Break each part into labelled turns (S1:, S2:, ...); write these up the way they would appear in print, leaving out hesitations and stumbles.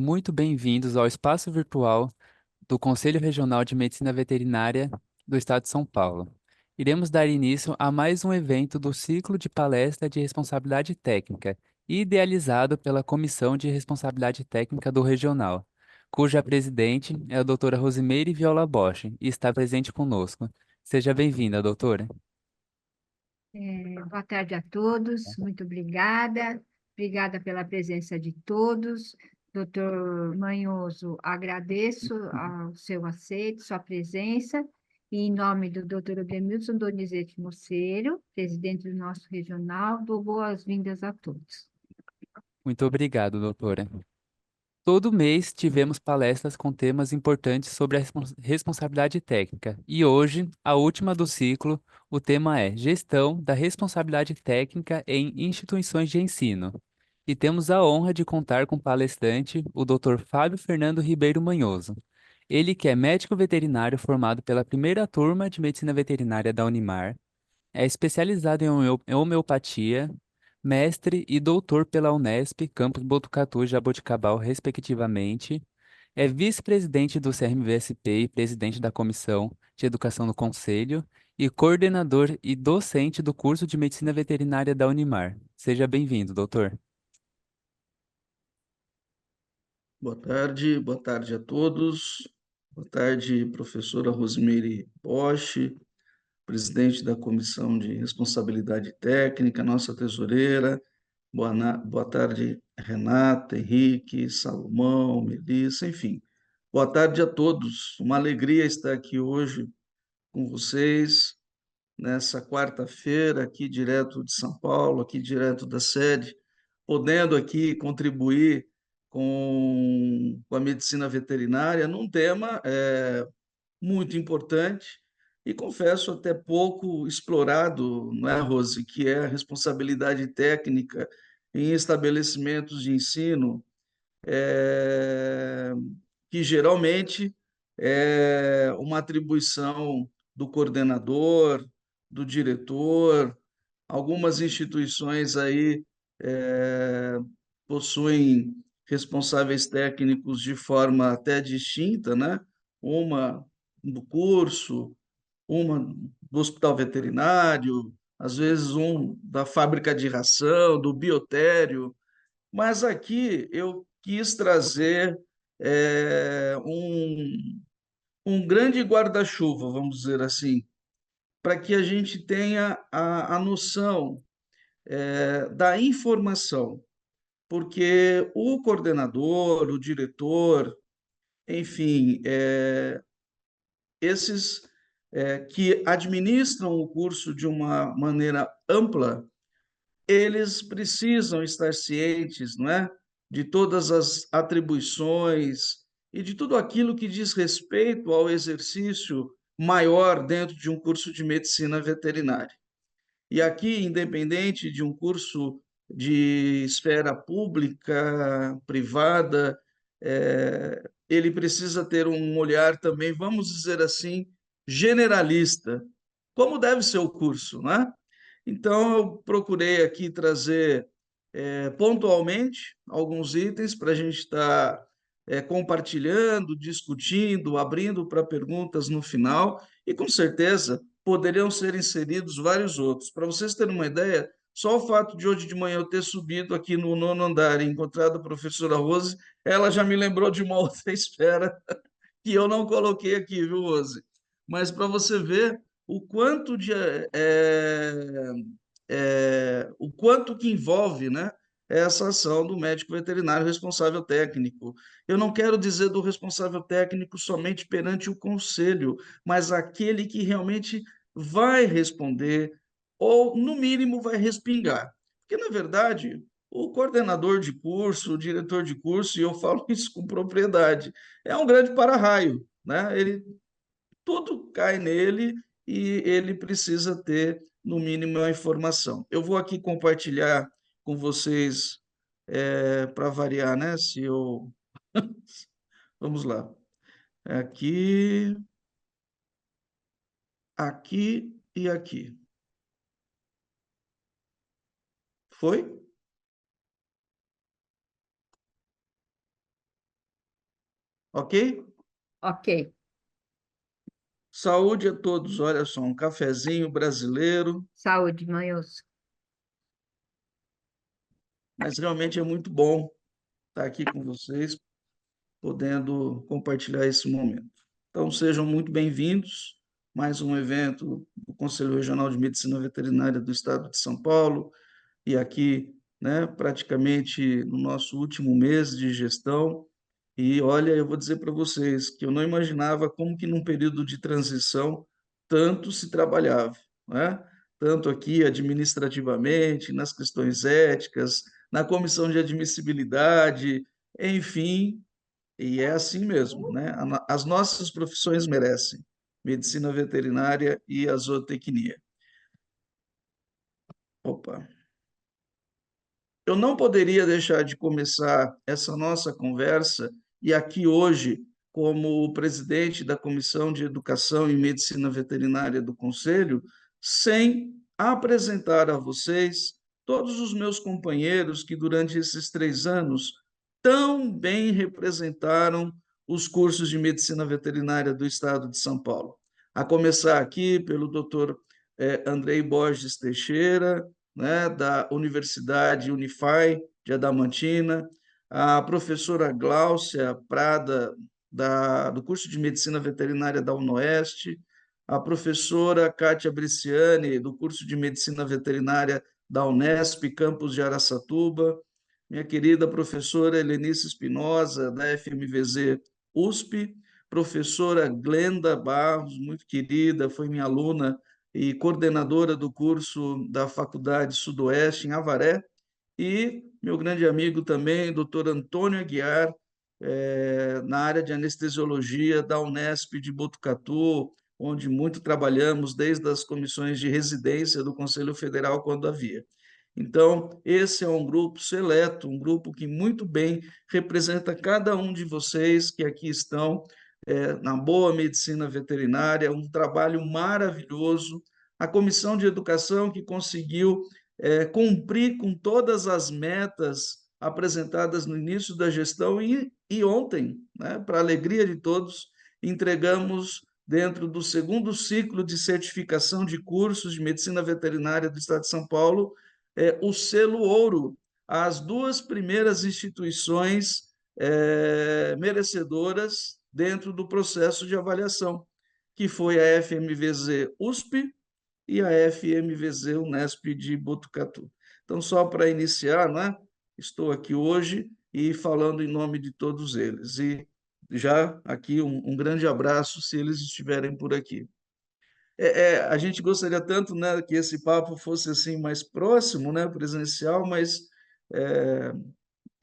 S1: muito bem-vindos ao espaço virtual do Conselho Regional de Medicina Veterinária do Estado de São Paulo. Iremos dar início a mais um evento do ciclo de palestra de responsabilidade técnica, idealizado pela Comissão de Responsabilidade Técnica do Regional, cuja presidente é a doutora Rosimeire Viola Bosch e está presente conosco. Seja bem-vinda, doutora.
S2: Boa tarde a todos, muito obrigada. Obrigada pela presença de todos. Doutor Manhoso, agradeço ao seu aceito, sua presença, e em nome do doutor Odemilson Donizete Moceiro, presidente do nosso regional, dou boas-vindas a todos.
S1: Muito obrigado, doutora. Todo mês tivemos palestras com temas importantes sobre a responsabilidade técnica e hoje, a última do ciclo, o tema é Gestão da Responsabilidade Técnica em Instituições de Ensino. E temos a honra de contar com o palestrante, o Dr. Fábio Fernando Ribeiro Manhoso. Ele que é médico veterinário formado pela primeira turma de Medicina Veterinária da Unimar, é especializado em homeopatia, mestre e doutor pela Unesp, campus Botucatu e Jaboticabal, respectivamente. É vice-presidente do CRMVSP e presidente da Comissão de Educação do Conselho e coordenador e docente do curso de Medicina Veterinária da Unimar. Seja bem-vindo, doutor.
S3: Boa tarde a todos. Boa tarde, professora Rosimeire Bosch, presidente da Comissão de Responsabilidade Técnica, nossa tesoureira. Boa tarde, Renata, Henrique, Salomão, Melissa, enfim. Boa tarde a todos. Uma alegria estar aqui hoje com vocês, nessa quarta-feira, aqui direto de São Paulo, aqui direto da sede, podendo aqui contribuir com a medicina veterinária num tema muito importante e, confesso, até pouco explorado, não é, Rose, que é a responsabilidade técnica em estabelecimentos de ensino, é, que geralmente é uma atribuição do coordenador, do diretor. Algumas instituições aí é, possuem responsáveis técnicos de forma até distinta, né? Uma do curso, uma do hospital veterinário, às vezes um da fábrica de ração, do biotério, mas aqui eu quis trazer um grande guarda-chuva, vamos dizer assim, para que a gente tenha a noção da informação, porque o coordenador, o diretor, enfim, esses que administram o curso de uma maneira ampla, eles precisam estar cientes, não é, de todas as atribuições e de tudo aquilo que diz respeito ao exercício maior dentro de um curso de medicina veterinária. E aqui, independente de um curso de esfera pública, privada, ele precisa ter um olhar também, vamos dizer assim, generalista, como deve ser o curso, né? Então, eu procurei aqui trazer pontualmente alguns itens para a gente estar compartilhando, discutindo, abrindo para perguntas no final, e com certeza poderiam ser inseridos vários outros. Para vocês terem uma ideia, só o fato de hoje de manhã eu ter subido aqui no nono andar e encontrado a professora Rose, ela já me lembrou de uma outra esfera que eu não coloquei aqui, viu, Rose? Mas para você ver o quanto de o quanto que envolve, né, essa ação do médico veterinário responsável técnico. Eu não quero dizer do responsável técnico somente perante o conselho, mas aquele que realmente vai responder, ou, no mínimo, vai respingar. Porque, na verdade, o coordenador de curso, o diretor de curso, e eu falo isso com propriedade, é um grande para-raio, né? Ele tudo cai nele e ele precisa ter, no mínimo, a informação. Eu vou aqui compartilhar com vocês, para variar, né? Se eu. Vamos lá. Aqui, aqui e aqui. Foi? ok?
S2: Ok.
S3: Saúde a todos, olha só, um cafezinho brasileiro,
S2: Saúde, Manhoso.
S3: mas realmente é muito bom estar aqui com vocês, podendo compartilhar esse momento. Então, sejam muito bem-vindos. Mais um evento do Conselho Regional de Medicina Veterinária do Estado de São Paulo, e aqui, né, praticamente no nosso último mês de gestão. E olha, eu vou dizer para vocês que eu não imaginava como que num período de transição tanto se trabalhava, né? Tanto aqui administrativamente, nas questões éticas, na comissão de admissibilidade, enfim, e é assim mesmo, né? As nossas profissões merecem medicina veterinária e a zootecnia. Opa. Eu não poderia deixar de começar essa nossa conversa, e aqui hoje, como presidente da Comissão de Educação e Medicina Veterinária do Conselho, sem apresentar a vocês todos os meus companheiros que, durante esses 3 anos, tão bem representaram os cursos de Medicina Veterinária do Estado de São Paulo. A começar aqui pelo doutor Andrei Borges Teixeira, né, da Universidade Unify de Adamantina, a professora Gláucia Prada, do curso de Medicina Veterinária da UNOeste, a professora Kátia Briciani, do curso de Medicina Veterinária da Unesp, campus de Araçatuba, minha querida professora Helenice Espinosa, da FMVZ USP, professora Glenda Barros, muito querida, foi minha aluna e coordenadora do curso da Faculdade Sudoeste, em Avaré, e meu grande amigo também, doutor Antônio Aguiar, na área de anestesiologia da Unesp de Botucatu, onde muito trabalhamos desde as comissões de residência do Conselho Federal, quando havia. Então, esse é um grupo seleto, um grupo que muito bem representa cada um de vocês que aqui estão na boa medicina veterinária, um trabalho maravilhoso. A Comissão de Educação que conseguiu cumprir com todas as metas apresentadas no início da gestão e ontem, né, para a alegria de todos, entregamos, dentro do segundo ciclo de certificação de cursos de medicina veterinária do Estado de São Paulo, o selo ouro às 2 primeiras instituições merecedoras dentro do processo de avaliação, que foi a FMVZ USP e a FMVZ Unesp de Botucatu. Então, só para iniciar, né, estou aqui hoje e falando em nome de todos eles. E já aqui um grande abraço, se eles estiverem por aqui. A gente gostaria tanto, né, que esse papo fosse assim mais próximo, né, presencial, mas é,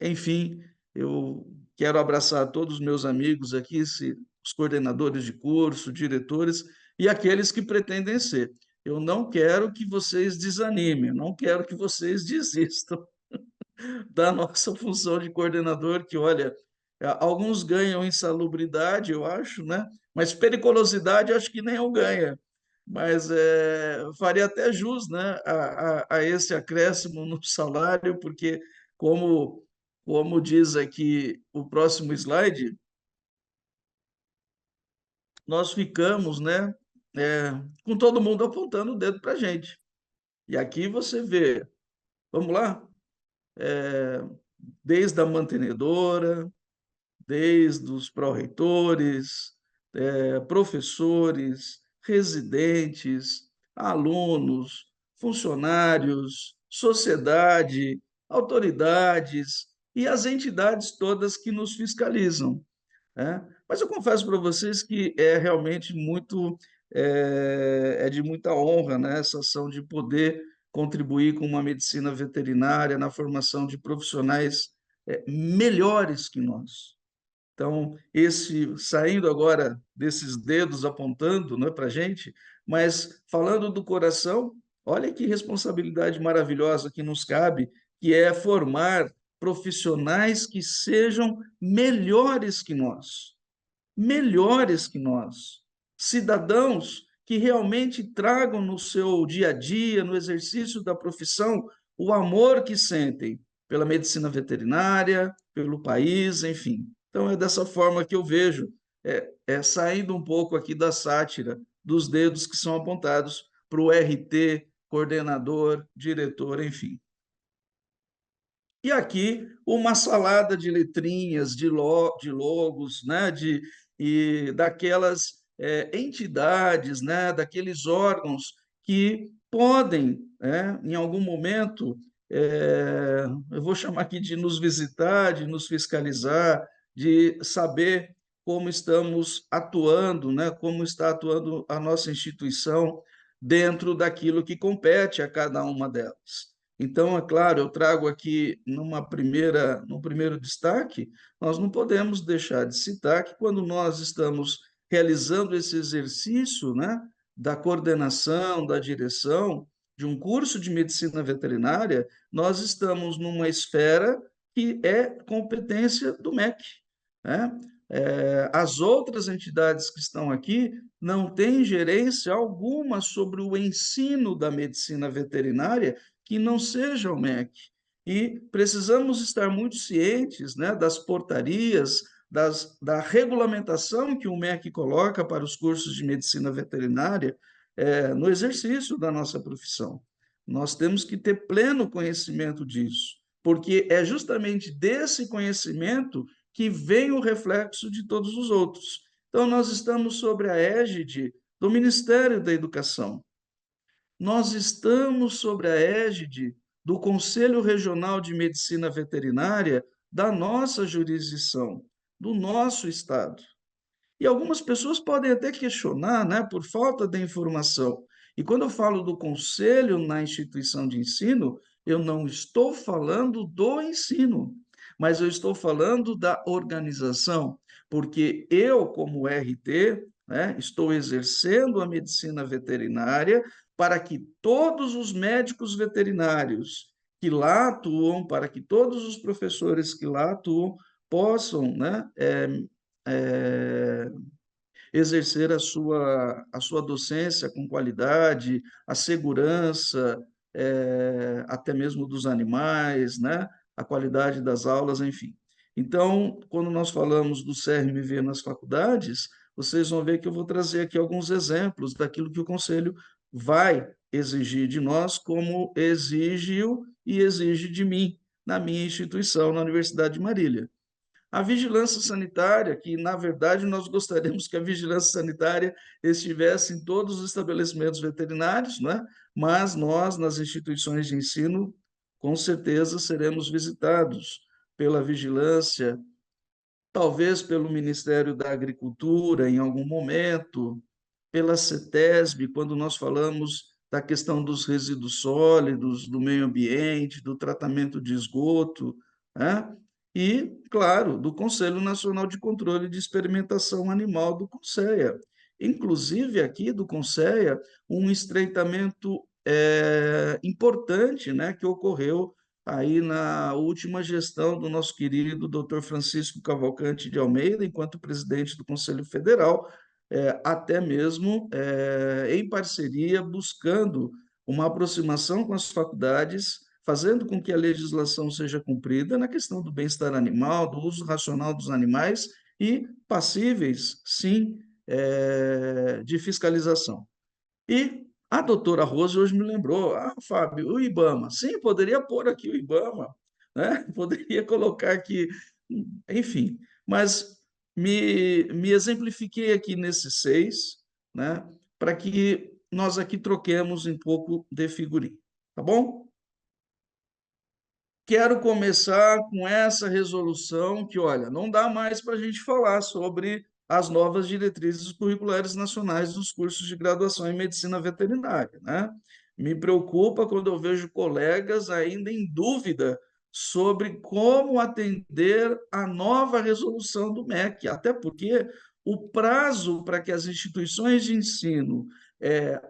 S3: enfim, eu quero abraçar todos os meus amigos aqui, os coordenadores de curso, diretores e aqueles que pretendem ser. Eu não quero que vocês desanimem, não quero que vocês desistam da nossa função de coordenador, que, olha, alguns ganham insalubridade, eu acho, né? Mas periculosidade, acho que nenhum ganha. Mas faria até jus, né, a esse acréscimo no salário, porque, como diz aqui o próximo slide, nós ficamos, né, com todo mundo apontando o dedo para a gente. E aqui você vê, vamos lá, desde a mantenedora, desde os pró-reitores, professores, residentes, alunos, funcionários, sociedade, autoridades e as entidades todas que nos fiscalizam, né? Mas eu confesso para vocês que é realmente de muita honra, né, essa ação de poder contribuir com uma medicina veterinária na formação de profissionais melhores que nós. Então, saindo agora desses dedos apontando, né, para a gente, mas falando do coração, olha que responsabilidade maravilhosa que nos cabe, que é formar profissionais que sejam melhores que nós, cidadãos que realmente tragam no seu dia a dia, no exercício da profissão, o amor que sentem pela medicina veterinária, pelo país, enfim. Então, é dessa forma que eu vejo, saindo um pouco aqui da sátira, dos dedos que são apontados para o RT, coordenador, diretor, enfim. E aqui uma salada de letrinhas, de logos, né, e daquelas entidades, né, daqueles órgãos que podem, né, em algum momento, eu vou chamar aqui de nos visitar, de nos fiscalizar, de saber como estamos atuando, né, como está atuando a nossa instituição dentro daquilo que compete a cada uma delas. Então, é claro, eu trago aqui num primeiro destaque, nós não podemos deixar de citar que quando nós estamos realizando esse exercício, né, da coordenação, da direção de um curso de medicina veterinária, nós estamos numa esfera que é competência do MEC, né? As outras entidades que estão aqui não têm gerência alguma sobre o ensino da medicina veterinária que não seja o MEC. E precisamos estar muito cientes, né, das portarias, da regulamentação que o MEC coloca para os cursos de medicina veterinária no exercício da nossa profissão. Nós temos que ter pleno conhecimento disso, porque é justamente desse conhecimento que vem o reflexo de todos os outros. Então, nós estamos sobre a égide do Ministério da Educação. Nós estamos sobre a égide do Conselho Regional de Medicina Veterinária da nossa jurisdição, do nosso estado. E algumas pessoas podem até questionar, né, por falta de informação. E quando eu falo do conselho na instituição de ensino, eu não estou falando do ensino, mas eu estou falando da organização, porque eu, como RT, né, estou exercendo a medicina veterinária para que todos os médicos veterinários que lá atuam, para que todos os professores que lá atuam possam, né, é, exercer a sua docência com qualidade, a segurança, até mesmo dos animais, né? A qualidade das aulas, enfim. Então, quando nós falamos do CRMV nas faculdades, vocês vão ver que eu vou trazer aqui alguns exemplos daquilo que o Conselho vai exigir de nós, como exigiu e exige de mim, na minha instituição, na Universidade de Marília. A vigilância sanitária, que na verdade nós gostaríamos que a vigilância sanitária estivesse em todos os estabelecimentos veterinários, né? Mas nós, nas instituições de ensino, com certeza seremos visitados pela vigilância, talvez pelo Ministério da Agricultura em algum momento, pela CETESB, quando nós falamos da questão dos resíduos sólidos, do meio ambiente, do tratamento de esgoto, né? E, claro, do Conselho Nacional de Controle de Experimentação Animal, do CONSEA. Inclusive, aqui do CONSEA, um estreitamento importante, né, que ocorreu aí na última gestão do nosso querido Dr. Francisco Cavalcante de Almeida, enquanto presidente do Conselho Federal, até mesmo em parceria, buscando uma aproximação com as faculdades, fazendo com que a legislação seja cumprida na questão do bem-estar animal, do uso racional dos animais e passíveis, sim, de fiscalização. E a doutora Rose hoje me lembrou, Fábio, o IBAMA. Sim, poderia pôr aqui o IBAMA, né? Poderia colocar aqui, enfim, mas me exemplifiquei aqui nesses 6, né? Para que nós aqui troquemos um pouco de figurinha, tá bom? Quero começar com essa resolução que, olha, não dá mais para a gente falar sobre as novas diretrizes curriculares nacionais dos cursos de graduação em medicina veterinária, né? Me preocupa quando eu vejo colegas ainda em dúvida sobre como atender a nova resolução do MEC, até porque o prazo para que as instituições de ensino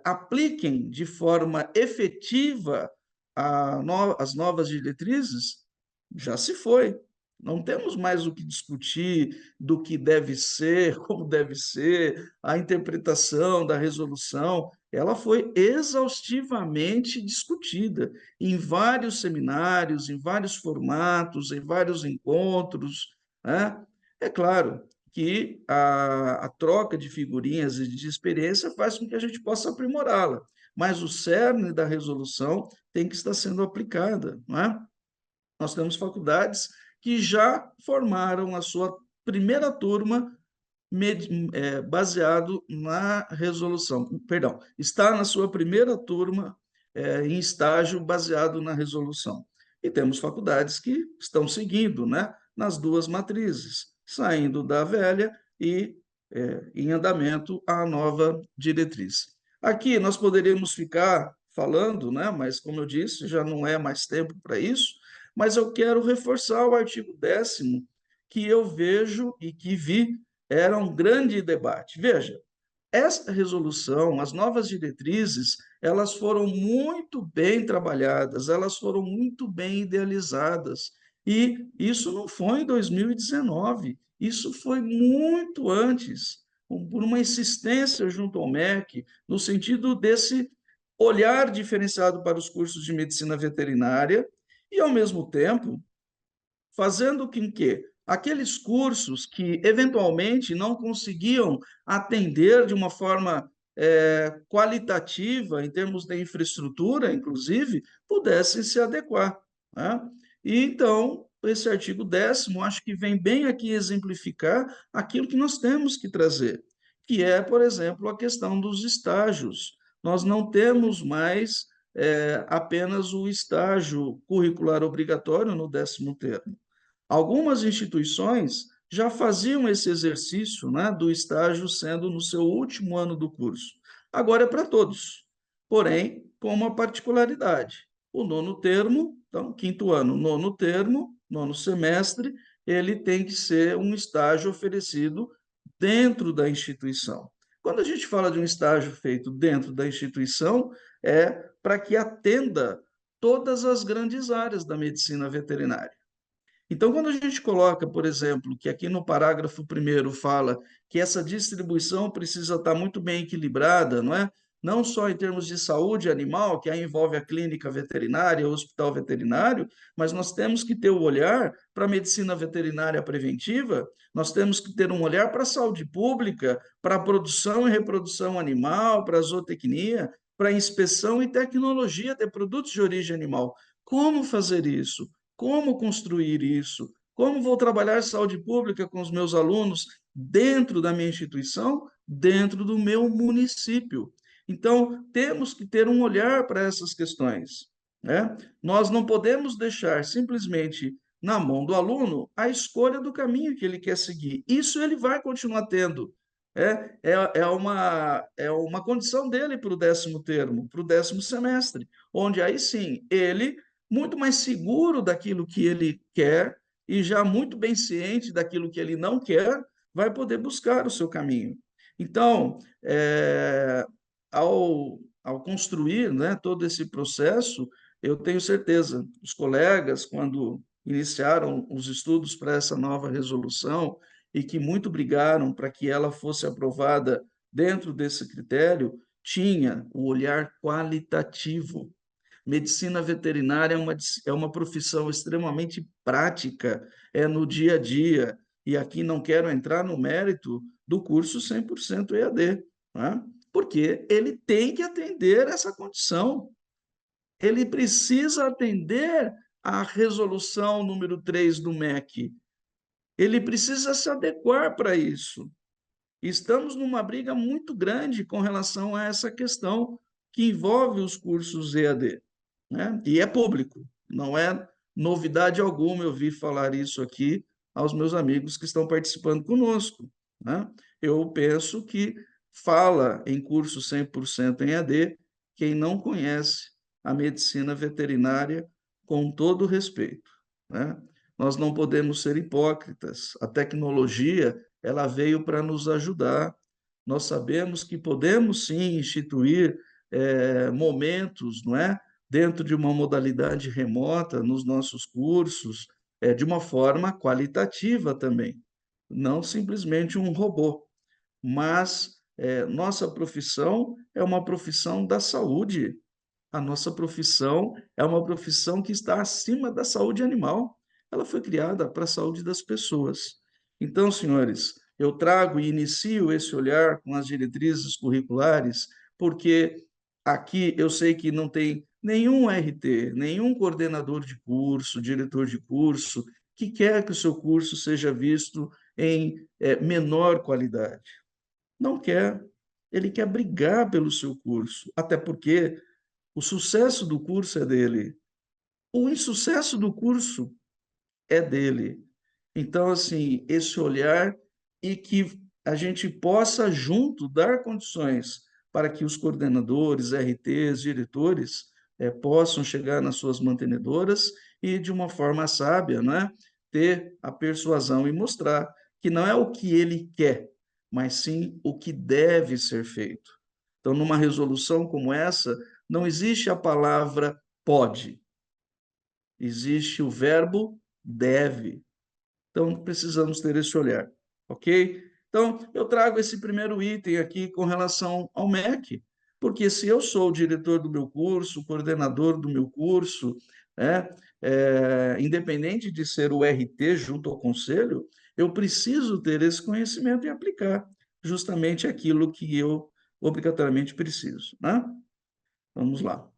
S3: apliquem de forma efetiva as novas diretrizes, já se foi. Não temos mais o que discutir do que deve ser, como deve ser, a interpretação da resolução. Ela foi exaustivamente discutida em vários seminários, em vários formatos, em vários encontros, né? É claro que a troca de figurinhas e de experiência faz com que a gente possa aprimorá-la, mas o cerne da resolução tem que estar sendo aplicada, não é? Nós temos faculdades que já formaram a sua primeira turma baseado na resolução, perdão, está na sua primeira turma em estágio baseado na resolução. E temos faculdades que estão seguindo, né, nas duas matrizes, saindo da velha e em andamento a nova diretriz. Aqui nós poderíamos ficar falando, né, mas como eu disse, já não é mais tempo para isso, mas eu quero reforçar o artigo 10º, que eu vejo e que vi era um grande debate. Veja, esta resolução, as novas diretrizes, elas foram muito bem trabalhadas, elas foram muito bem idealizadas. E isso não foi em 2019, isso foi muito antes, por uma insistência junto ao MEC, no sentido desse olhar diferenciado para os cursos de medicina veterinária e, ao mesmo tempo, fazendo com que aqueles cursos que eventualmente não conseguiam atender de uma forma qualitativa, em termos de infraestrutura, inclusive, pudessem se adequar, né? E então, esse artigo 10º, acho que vem bem aqui exemplificar aquilo que nós temos que trazer, que é, por exemplo, a questão dos estágios. Nós não temos mais apenas o estágio curricular obrigatório no 10º termo. Algumas instituições já faziam esse exercício, né, do estágio sendo no seu último ano do curso. Agora é para todos, porém, com uma particularidade. O nono termo, então, quinto ano, nono termo, nono semestre, ele tem que ser um estágio oferecido dentro da instituição. Quando a gente fala de um estágio feito dentro da instituição, é para que atenda todas as grandes áreas da medicina veterinária. Então, quando a gente coloca, por exemplo, que aqui no parágrafo 1º fala que essa distribuição precisa estar muito bem equilibrada, não é? Não só em termos de saúde animal, que aí envolve a clínica veterinária, o hospital veterinário, mas nós temos que ter o olhar para a medicina veterinária preventiva, nós temos que ter um olhar para a saúde pública, para a produção e reprodução animal, para a zootecnia, para a inspeção e tecnologia de produtos de origem animal. Como fazer isso? Como construir isso? Como vou trabalhar saúde pública com os meus alunos dentro da minha instituição, dentro do meu município? Então, temos que ter um olhar para essas questões, né? Nós não podemos deixar simplesmente na mão do aluno a escolha do caminho que ele quer seguir. Isso ele vai continuar tendo. É uma condição dele para o 10º termo, para o 10º semestre, onde aí sim ele muito mais seguro daquilo que ele quer e já muito bem ciente daquilo que ele não quer, vai poder buscar o seu caminho. Então, ao construir, né, todo esse processo, eu tenho certeza, os colegas, quando iniciaram os estudos para essa nova resolução e que muito brigaram para que ela fosse aprovada dentro desse critério, tinha o olhar qualitativo. Medicina veterinária é uma profissão extremamente prática, é no dia a dia, e aqui não quero entrar no mérito do curso 100% EAD, né? Porque ele tem que atender essa condição, ele precisa atender à resolução número 3 do MEC, ele precisa se adequar para isso. Estamos numa briga muito grande com relação a essa questão que envolve os cursos EAD, né? E é público, não é novidade alguma eu ouvir falar isso aqui aos meus amigos que estão participando conosco, né? Eu penso que fala em curso 100% em EAD quem não conhece a medicina veterinária com todo respeito, né? Nós não podemos ser hipócritas. A tecnologia, ela veio para nos ajudar. Nós sabemos que podemos sim instituir momentos, não é? Dentro de uma modalidade remota, nos nossos cursos, de uma forma qualitativa também, não simplesmente um robô. Mas nossa profissão é uma profissão da saúde. A nossa profissão é uma profissão que está acima da saúde animal. Ela foi criada para a saúde das pessoas. Então, senhores, eu trago e inicio esse olhar com as diretrizes curriculares, porque aqui eu sei que não tem nenhum RT, nenhum coordenador de curso, diretor de curso, que quer que o seu curso seja visto em menor qualidade. Não quer. Ele quer brigar pelo seu curso, até porque o sucesso do curso é dele. O insucesso do curso é dele. Então, assim, esse olhar e que a gente possa junto dar condições para que os coordenadores, RTs, diretores possam chegar nas suas mantenedoras e, de uma forma sábia, né, ter a persuasão e mostrar que não é o que ele quer, mas sim o que deve ser feito. Então, numa resolução como essa, não existe a palavra pode, existe o verbo deve. Então, precisamos ter esse olhar, ok? Então, eu trago esse primeiro item aqui com relação ao MEC, porque se eu sou o diretor do meu curso, o coordenador do meu curso, né, independente de ser o RT junto ao conselho, eu preciso ter esse conhecimento e aplicar justamente aquilo que eu obrigatoriamente preciso, né? Vamos lá.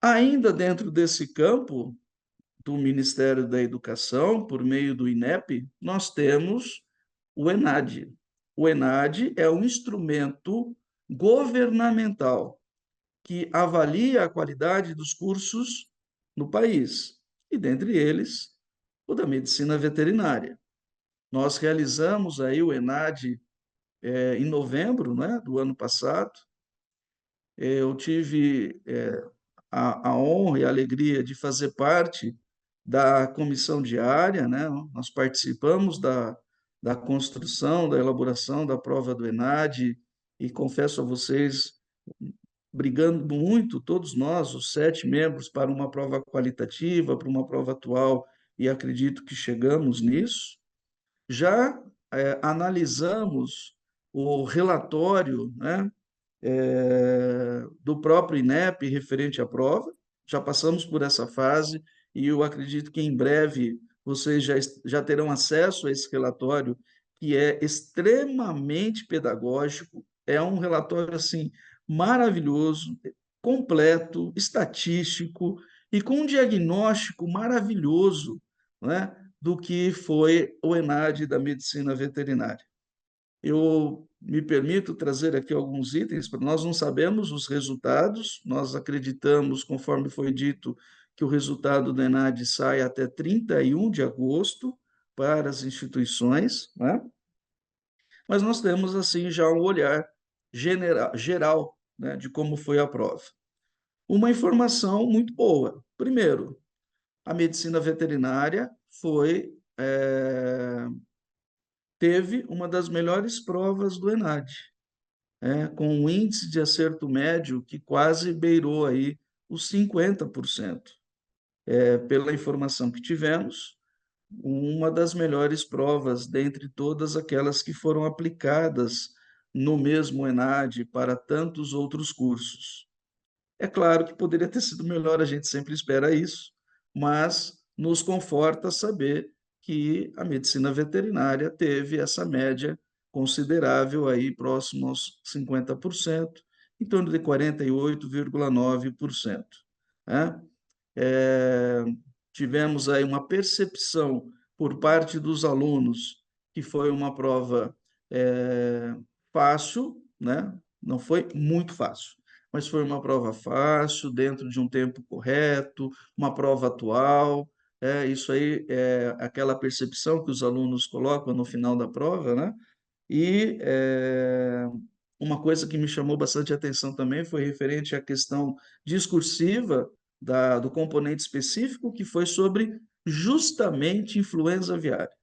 S3: Ainda dentro desse campo, do Ministério da Educação, por meio do INEP, nós temos o ENAD. O ENAD é um instrumento governamental que avalia a qualidade dos cursos no país, e dentre eles, o da medicina veterinária. Nós realizamos aí o ENAD em novembro, né, do ano passado. Eu tive a honra e a alegria de fazer parte da comissão diária, né? Nós participamos da construção, da elaboração da prova do ENAD, e confesso a vocês, brigando muito, todos nós, os 7 membros, para uma prova qualitativa, para uma prova atual, e acredito que chegamos nisso. Já analisamos o relatório, né, do próprio INEP referente à prova, já passamos por essa fase e eu acredito que em breve vocês já terão acesso a esse relatório, que é extremamente pedagógico, é um relatório assim maravilhoso, completo, estatístico e com um diagnóstico maravilhoso, né, do que foi o ENAD da medicina veterinária. Eu me permito trazer aqui alguns itens, porque nós não sabemos os resultados, nós acreditamos, conforme foi dito, que o resultado do ENAD sai até 31 de agosto para as instituições, né? Mas nós temos, assim, já um olhar geral, né, de como foi a prova. Uma informação muito boa. Primeiro, a medicina veterinária teve uma das melhores provas do ENAD, com um índice de acerto médio que quase beirou aí os 50%. Pela informação que tivemos, uma das melhores provas dentre todas aquelas que foram aplicadas no mesmo ENAD para tantos outros cursos. É claro que poderia ter sido melhor, a gente sempre espera isso, mas nos conforta saber que a medicina veterinária teve essa média considerável aí próximo aos 50%, em torno de 48,9%. Né? É, tivemos aí uma percepção por parte dos alunos que foi uma prova fácil, né? Não foi muito fácil, mas foi uma prova fácil, dentro de um tempo correto, uma prova atual. Isso aí é aquela percepção que os alunos colocam no final da prova, né? E uma coisa que me chamou bastante atenção também foi referente à questão discursiva do componente específico, que foi sobre justamente influenza aviária.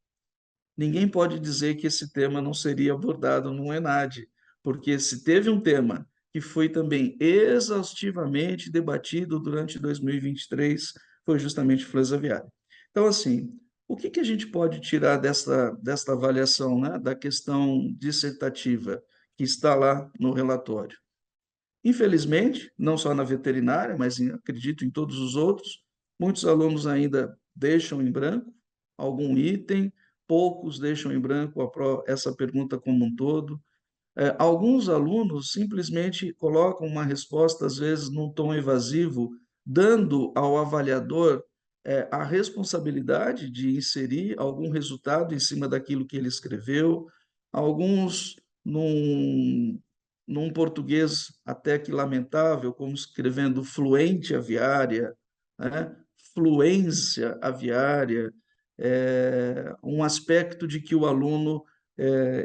S3: Ninguém pode dizer que esse tema não seria abordado no ENAD, porque se teve um tema que foi também exaustivamente debatido durante 2023, foi justamente influenza aviária. Então, assim, o que a gente pode tirar desta avaliação, né, da questão dissertativa que está lá no relatório? Infelizmente, não só na veterinária, mas acredito em todos os outros, muitos alunos ainda deixam em branco, algum item, poucos deixam em branco essa pergunta como um todo. Alguns alunos simplesmente colocam uma resposta, às vezes, num tom evasivo, dando ao avaliador a responsabilidade de inserir algum resultado em cima daquilo que ele escreveu. Alguns, num português até que lamentável, como escrevendo fluente aviária, né? Fluência aviária, um aspecto de que o aluno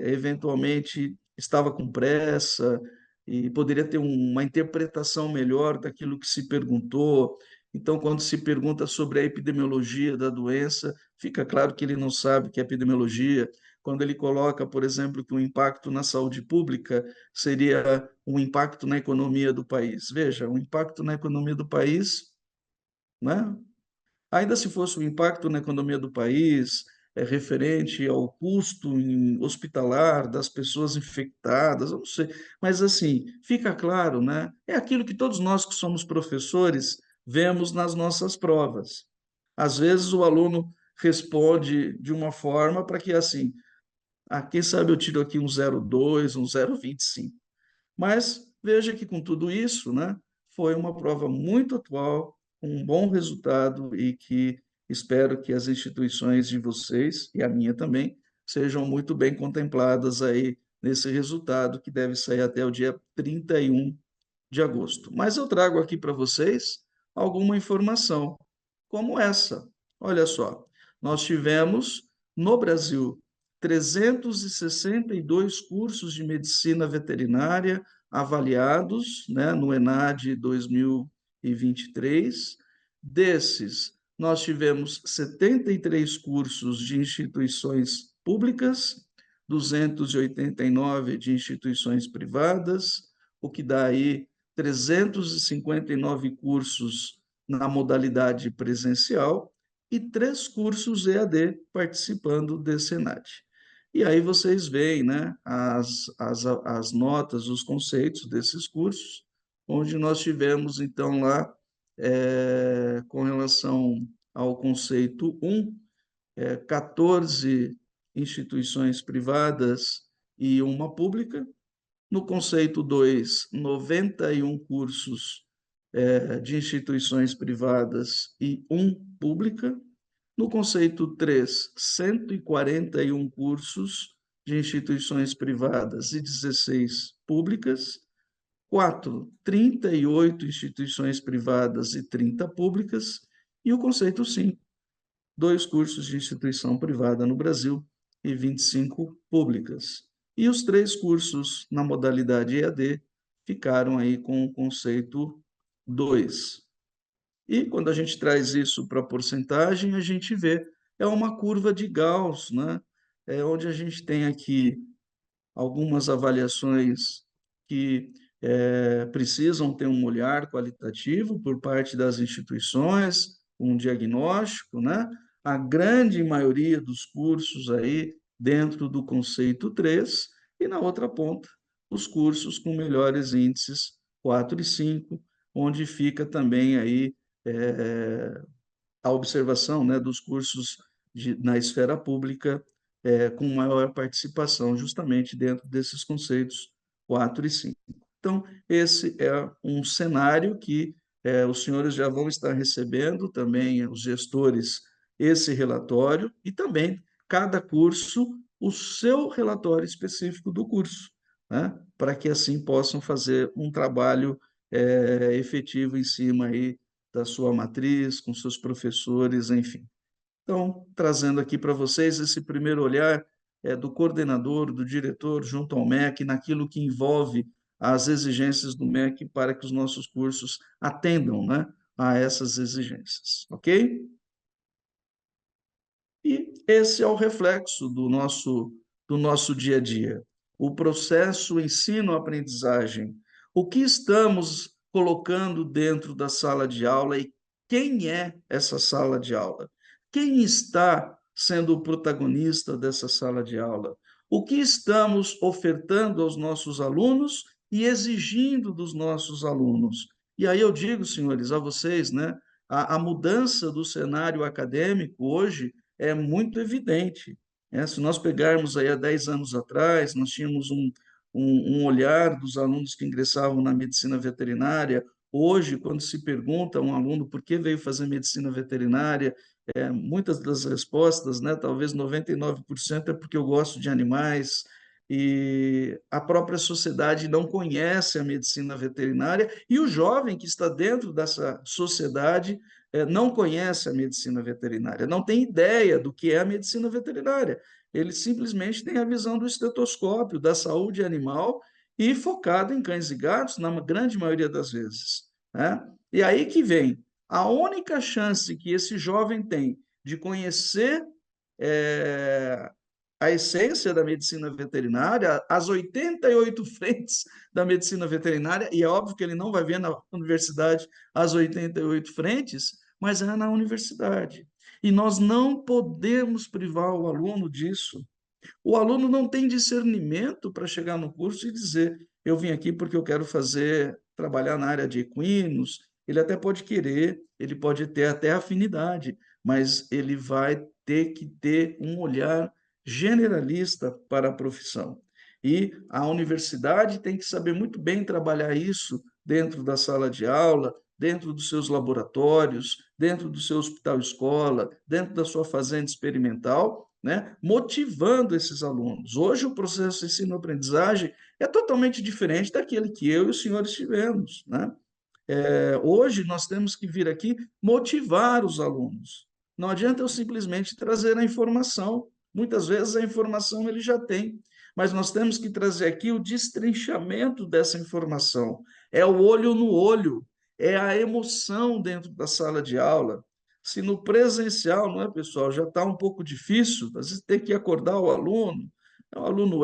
S3: eventualmente estava com pressa e poderia ter uma interpretação melhor daquilo que se perguntou. Então, quando se pergunta sobre a epidemiologia da doença, fica claro que ele não sabe o que é epidemiologia. Quando ele coloca, por exemplo, que o impacto na saúde pública seria um impacto na economia do país. Veja, o impacto na economia do país, né? Ainda se fosse o impacto na economia do país, referente ao custo hospitalar das pessoas infectadas, eu não sei, mas assim, fica claro, né? É aquilo que todos nós que somos professores vemos nas nossas provas. Às vezes o aluno responde de uma forma para que assim, quem sabe eu tiro aqui um 0,2, um 0,25. Mas veja que com tudo isso, né, foi uma prova muito atual, um bom resultado e que espero que as instituições de vocês e a minha também sejam muito bem contempladas aí nesse resultado que deve sair até o dia 31 de agosto. Mas eu trago aqui para vocês alguma informação, como essa. Olha só, nós tivemos no Brasil 362 cursos de medicina veterinária avaliados, né, no ENAD 2023. Desses, nós tivemos 73 cursos de instituições públicas, 289 de instituições privadas, o que dá aí 359 cursos na modalidade presencial e 3 cursos EAD participando desse ENAD. E aí vocês veem, né, as notas, os conceitos desses cursos, onde nós tivemos, então, lá, com relação ao conceito 1, 14 instituições privadas e uma pública. No conceito 2, 91 cursos de instituições privadas e um pública. No conceito 3, 141 cursos de instituições privadas e 16 públicas. 4, 38 instituições privadas e 30 públicas. E o conceito 5, 2 cursos de instituição privada no Brasil e 25 públicas. E os 3 cursos na modalidade EAD ficaram aí com o conceito 2. E quando a gente traz isso para a porcentagem, a gente vê, é uma curva de Gauss, né? Onde a gente tem aqui algumas avaliações que precisam ter um olhar qualitativo por parte das instituições, um diagnóstico, né? A grande maioria dos cursos aí dentro do conceito 3, e na outra ponta, os cursos com melhores índices 4 e 5, onde fica também aí a observação, né, dos cursos na esfera pública com maior participação, justamente dentro desses conceitos 4 e 5. Então, esse é um cenário que os senhores já vão estar recebendo, também os gestores, esse relatório, e também cada curso, o seu relatório específico do curso, né? Para que assim possam fazer um trabalho efetivo em cima aí da sua matriz, com seus professores, enfim. Então, trazendo aqui para vocês esse primeiro olhar do coordenador, do diretor, junto ao MEC, naquilo que envolve as exigências do MEC para que os nossos cursos atendam, né, a essas exigências, ok? E esse é o reflexo do nosso dia a dia. O processo ensino-aprendizagem. O que estamos colocando dentro da sala de aula e quem é essa sala de aula? Quem está sendo o protagonista dessa sala de aula? O que estamos ofertando aos nossos alunos e exigindo dos nossos alunos? E aí eu digo, senhores, a vocês, né, a mudança do cenário acadêmico hoje é muito evidente, né? Se nós pegarmos aí há 10 anos atrás, nós tínhamos um olhar dos alunos que ingressavam na medicina veterinária. Hoje, quando se pergunta a um aluno por que veio fazer medicina veterinária, muitas das respostas, né, talvez 99%, é porque eu gosto de animais, e a própria sociedade não conhece a medicina veterinária, e o jovem que está dentro dessa sociedade não conhece a medicina veterinária, não tem ideia do que é a medicina veterinária. Ele simplesmente tem a visão do estetoscópio, da saúde animal, e focado em cães e gatos, na grande maioria das vezes, né? E aí que vem a única chance que esse jovem tem de conhecer é, a essência da medicina veterinária, as 88 frentes da medicina veterinária, e é óbvio que ele não vai ver na universidade as 88 frentes, mas é na universidade. E nós não podemos privar o aluno disso. O aluno não tem discernimento para chegar no curso e dizer: eu vim aqui porque eu quero trabalhar na área de equinos. Ele até pode querer, ele pode ter até afinidade, mas ele vai ter que ter um olhar generalista para a profissão. E a universidade tem que saber muito bem trabalhar isso dentro da sala de aula, dentro dos seus laboratórios, dentro do seu hospital-escola, dentro da sua fazenda experimental, né, motivando esses alunos. Hoje, o processo de ensino-aprendizagem é totalmente diferente daquele que eu e os senhores tivemos, né? Hoje, nós temos que vir aqui motivar os alunos. Não adianta eu simplesmente trazer a informação. Muitas vezes a informação ele já tem, mas nós temos que trazer aqui o destrinchamento dessa informação. É o olho no olho, é a emoção dentro da sala de aula. Se no presencial, não é, pessoal, já está um pouco difícil, às vezes tem que acordar o aluno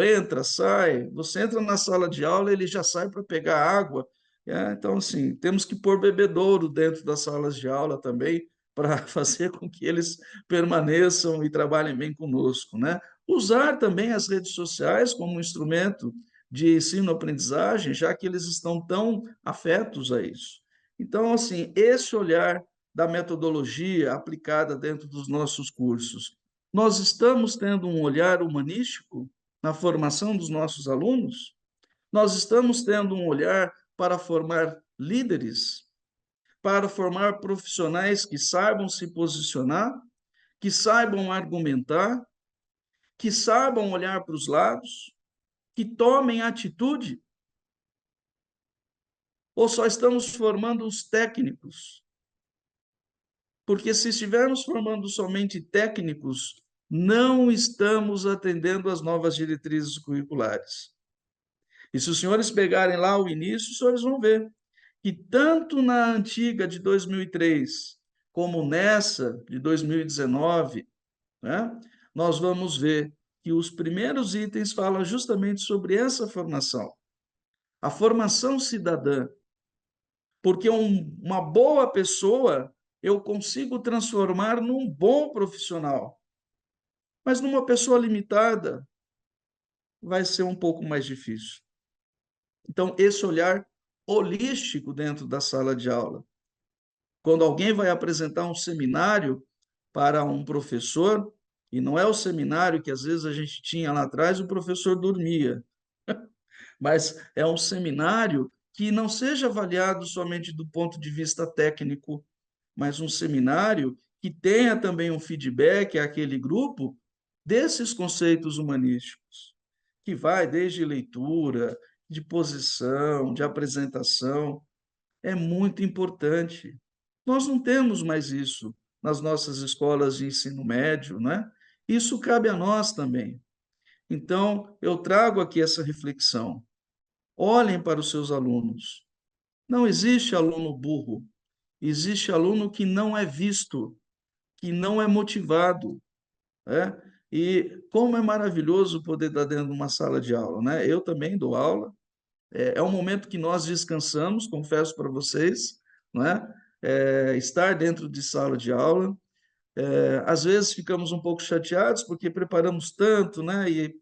S3: entra, sai, você entra na sala de aula, ele já sai para pegar água. Então, assim, temos que pôr bebedouro dentro das salas de aula também, para fazer com que eles permaneçam e trabalhem bem conosco, né? Usar também as redes sociais como um instrumento de ensino-aprendizagem, já que eles estão tão afetos a isso. Então, assim, esse olhar da metodologia aplicada dentro dos nossos cursos, nós estamos tendo um olhar humanístico na formação dos nossos alunos? Nós estamos tendo um olhar para formar líderes, para formar profissionais que saibam se posicionar, que saibam argumentar, que saibam olhar para os lados, que tomem atitude? Ou só estamos formando os técnicos? Porque se estivermos formando somente técnicos, não estamos atendendo às novas diretrizes curriculares. E se os senhores pegarem lá o início, os senhores vão ver que tanto na antiga de 2003, como nessa de 2019, né, nós vamos ver que os primeiros itens falam justamente sobre essa formação, a formação cidadã, porque uma boa pessoa eu consigo transformar num bom profissional, mas numa pessoa limitada vai ser um pouco mais difícil. Então, esse olhar holístico dentro da sala de aula. Quando alguém vai apresentar um seminário para um professor, e não é o seminário que às vezes a gente tinha lá atrás, o professor dormia, mas é um seminário que não seja avaliado somente do ponto de vista técnico, mas um seminário que tenha também um feedback àquele grupo desses conceitos humanísticos, que vai desde leitura, de posição, de apresentação. É muito importante. Nós não temos mais isso nas nossas escolas de ensino médio, né? Isso cabe a nós também. Então, eu trago aqui essa reflexão. Olhem para os seus alunos. Não existe aluno burro, existe aluno que não é visto, que não é motivado, né? E como é maravilhoso poder estar dentro de uma sala de aula, né? Eu também dou aula, é um momento que nós descansamos, confesso para vocês, não é? Estar dentro de sala de aula. Às vezes ficamos um pouco chateados porque preparamos tanto, né? E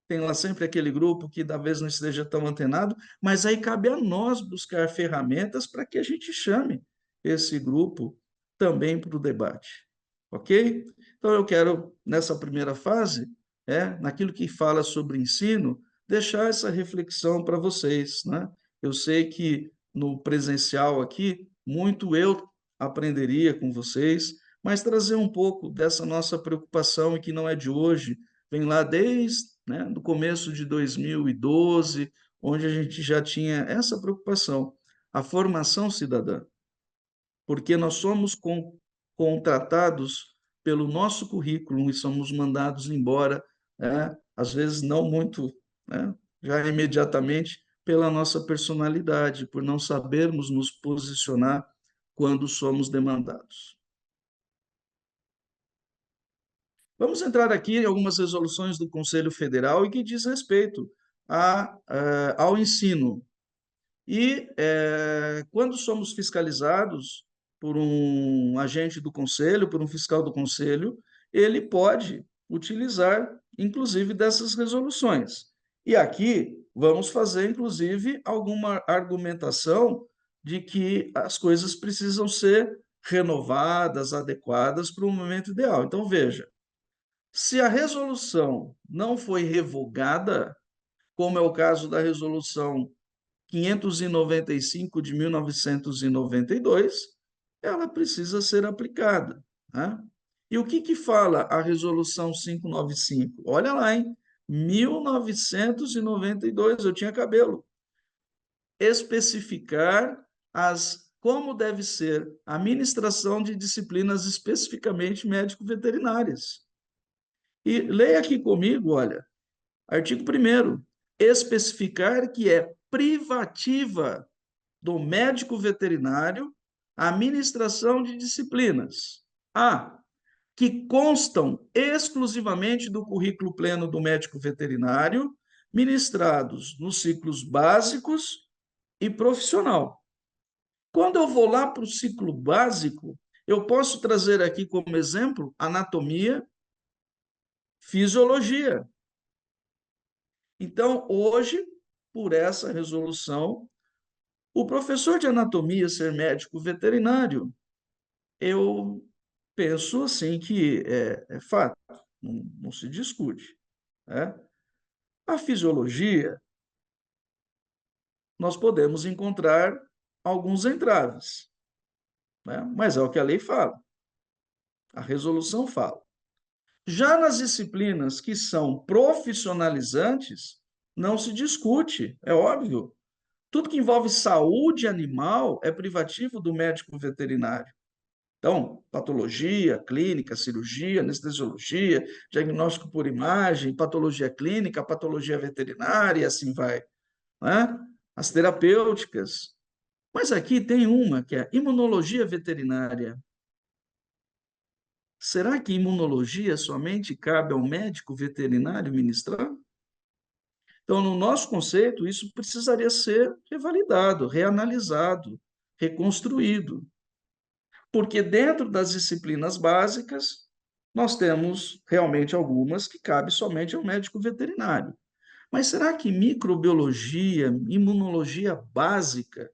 S3: tem lá sempre aquele grupo que talvez não esteja tão antenado, mas aí cabe a nós buscar ferramentas para que a gente chame esse grupo também para o debate. ok? Então, eu quero, nessa primeira fase, naquilo que fala sobre ensino, deixar essa reflexão para vocês, né? Eu sei que no presencial aqui, muito eu aprenderia com vocês, mas trazer um pouco dessa nossa preocupação, e que não é de hoje, vem lá desde, né, do começo de 2012, onde a gente já tinha essa preocupação, a formação cidadã, porque nós somos contratados pelo nosso currículo e somos mandados embora, às vezes não muito, já imediatamente, pela nossa personalidade, por não sabermos nos posicionar quando somos demandados. Vamos entrar aqui em algumas resoluções do Conselho Federal e que diz respeito ao ensino. E quando somos fiscalizados por um agente do conselho, por um fiscal do conselho, ele pode utilizar, inclusive, dessas resoluções. E aqui vamos fazer, inclusive, alguma argumentação de que as coisas precisam ser renovadas, adequadas para o momento ideal. Então, veja, se a resolução não foi revogada, como é o caso da resolução 595 de 1992, ela precisa ser aplicada, né? E o que fala a resolução 595? Olha lá, hein? 1992, eu tinha cabelo. Especificar como deve ser a ministração de disciplinas especificamente médico-veterinárias. E leia aqui comigo, olha, artigo 1º, especificar que é privativa do médico veterinário a administração de disciplinas que constam exclusivamente do currículo pleno do médico veterinário, ministrados nos ciclos básicos e profissional. Quando eu vou lá para o ciclo básico, eu posso trazer aqui como exemplo anatomia, fisiologia. Então, hoje, por essa resolução, o professor de anatomia ser médico veterinário, eu penso assim que é fato, não se discute, né? A fisiologia, nós podemos encontrar alguns entraves, né? Mas é o que a lei fala, a resolução fala. Já nas disciplinas que são profissionalizantes, não se discute, é óbvio. Tudo que envolve saúde animal é privativo do médico veterinário. Então, patologia, clínica, cirurgia, anestesiologia, diagnóstico por imagem, patologia clínica, patologia veterinária, e assim vai, né? As terapêuticas. Mas aqui tem uma que é imunologia veterinária. Será que imunologia somente cabe ao médico veterinário ministrar? Então, no nosso conceito, isso precisaria ser revalidado, reanalisado, reconstruído. Porque dentro das disciplinas básicas, nós temos realmente algumas que cabe somente ao médico veterinário. Mas será que microbiologia, imunologia básica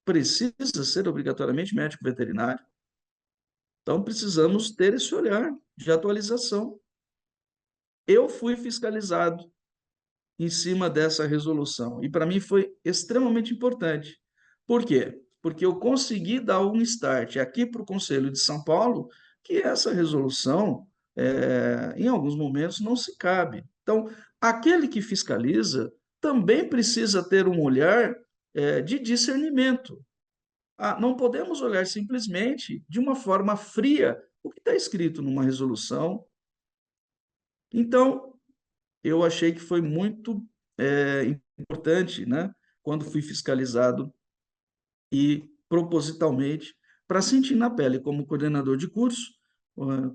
S3: precisa ser obrigatoriamente médico veterinário? Então, precisamos ter esse olhar de atualização. Eu fui fiscalizado em cima dessa resolução. E para mim foi extremamente importante. Por quê? Porque eu consegui dar um start aqui para o Conselho de São Paulo, que essa resolução, em alguns momentos, não se cabe. Então, aquele que fiscaliza também precisa ter um olhar de discernimento. Não podemos olhar simplesmente de uma forma fria o que está escrito numa resolução. Então, eu achei que foi muito importante, né, quando fui fiscalizado e propositalmente para sentir na pele, como coordenador de curso,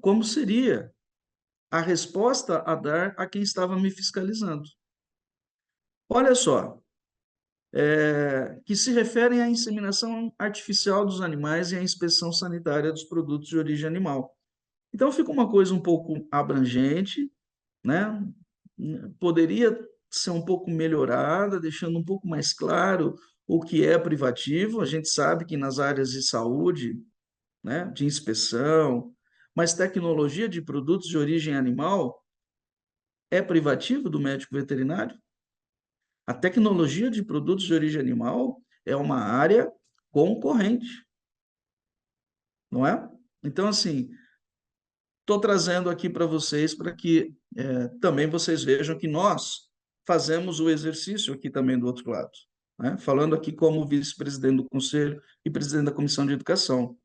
S3: como seria a resposta a dar a quem estava me fiscalizando. Olha só, que se referem à inseminação artificial dos animais e à inspeção sanitária dos produtos de origem animal. Então, fica uma coisa um pouco abrangente, né? Poderia ser um pouco melhorada, deixando um pouco mais claro o que é privativo. A gente sabe que nas áreas de saúde, né, de inspeção, Mas tecnologia de produtos de origem animal é privativo do médico veterinário? A tecnologia de produtos de origem animal é uma área concorrente, não é? Então, assim, estou trazendo aqui para vocês para que também vocês vejam que nós fazemos o exercício aqui também do outro lado, né? Falando aqui como vice-presidente do Conselho e presidente da Comissão de Educação.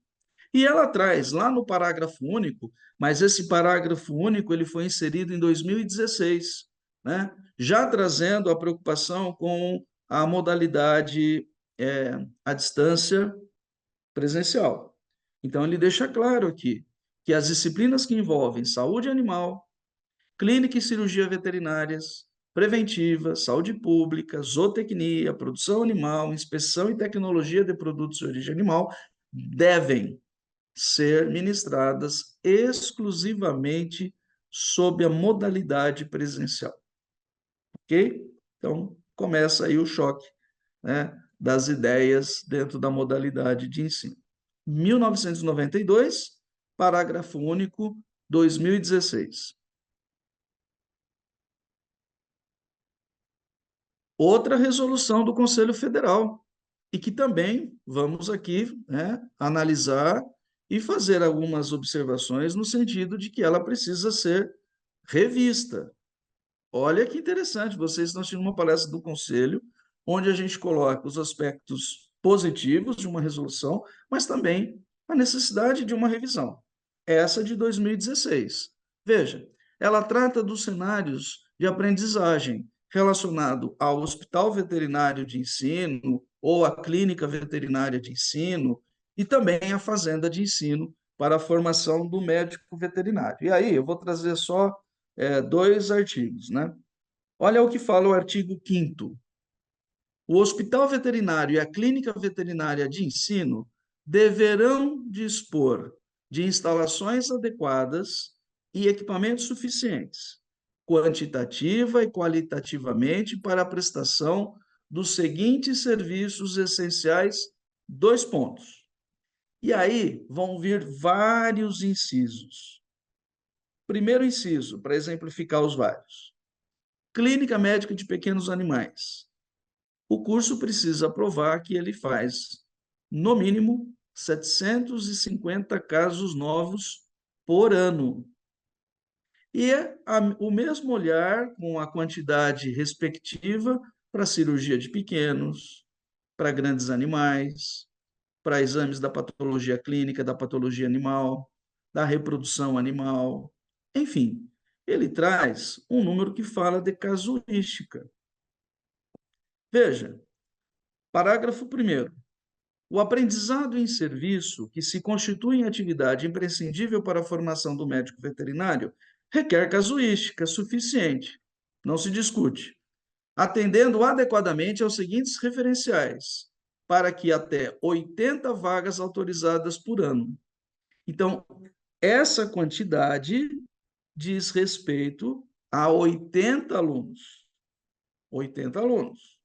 S3: E ela traz lá no parágrafo único, mas esse parágrafo único ele foi inserido em 2016, né? Já trazendo a preocupação com a modalidade à distância presencial. Então, ele deixa claro aqui que as disciplinas que envolvem saúde animal, clínica e cirurgia veterinárias, preventiva, saúde pública, zootecnia, produção animal, inspeção e tecnologia de produtos de origem animal devem ser ministradas exclusivamente sob a modalidade presencial, ok? Então, começa aí o choque, né, das ideias dentro da modalidade de ensino. 1992, parágrafo único, 2016. Outra resolução do Conselho Federal, e que também vamos aqui, né, analisar e fazer algumas observações no sentido de que ela precisa ser revista. Olha que interessante, vocês estão assistindo uma palestra do Conselho, onde a gente coloca os aspectos positivos de uma resolução, mas também a necessidade de uma revisão. Essa de 2016. Veja, ela trata dos cenários de aprendizagem relacionado ao hospital veterinário de ensino ou à clínica veterinária de ensino e também à fazenda de ensino para a formação do médico veterinário. E aí, eu vou trazer só dois artigos, né? Olha o que fala o artigo 5º. O hospital veterinário e a clínica veterinária de ensino deverão dispor de instalações adequadas e equipamentos suficientes, quantitativa e qualitativamente, para a prestação dos seguintes serviços essenciais, dois pontos. E aí vão vir vários incisos. Primeiro inciso, para exemplificar os vários. Clínica médica de pequenos animais. O curso precisa provar que ele faz, no mínimo, 750 casos novos por ano. E o mesmo olhar com a quantidade respectiva para cirurgia de pequenos, para grandes animais, para exames da patologia clínica, da patologia animal, da reprodução animal. Enfim, ele traz um número que fala de casuística. Veja, parágrafo 1º. O aprendizado em serviço, que se constitui em atividade imprescindível para a formação do médico veterinário, requer casuística suficiente, não se discute, atendendo adequadamente aos seguintes referenciais, para que até 80 vagas autorizadas por ano. Então, essa quantidade diz respeito a 80 alunos. 80 alunos.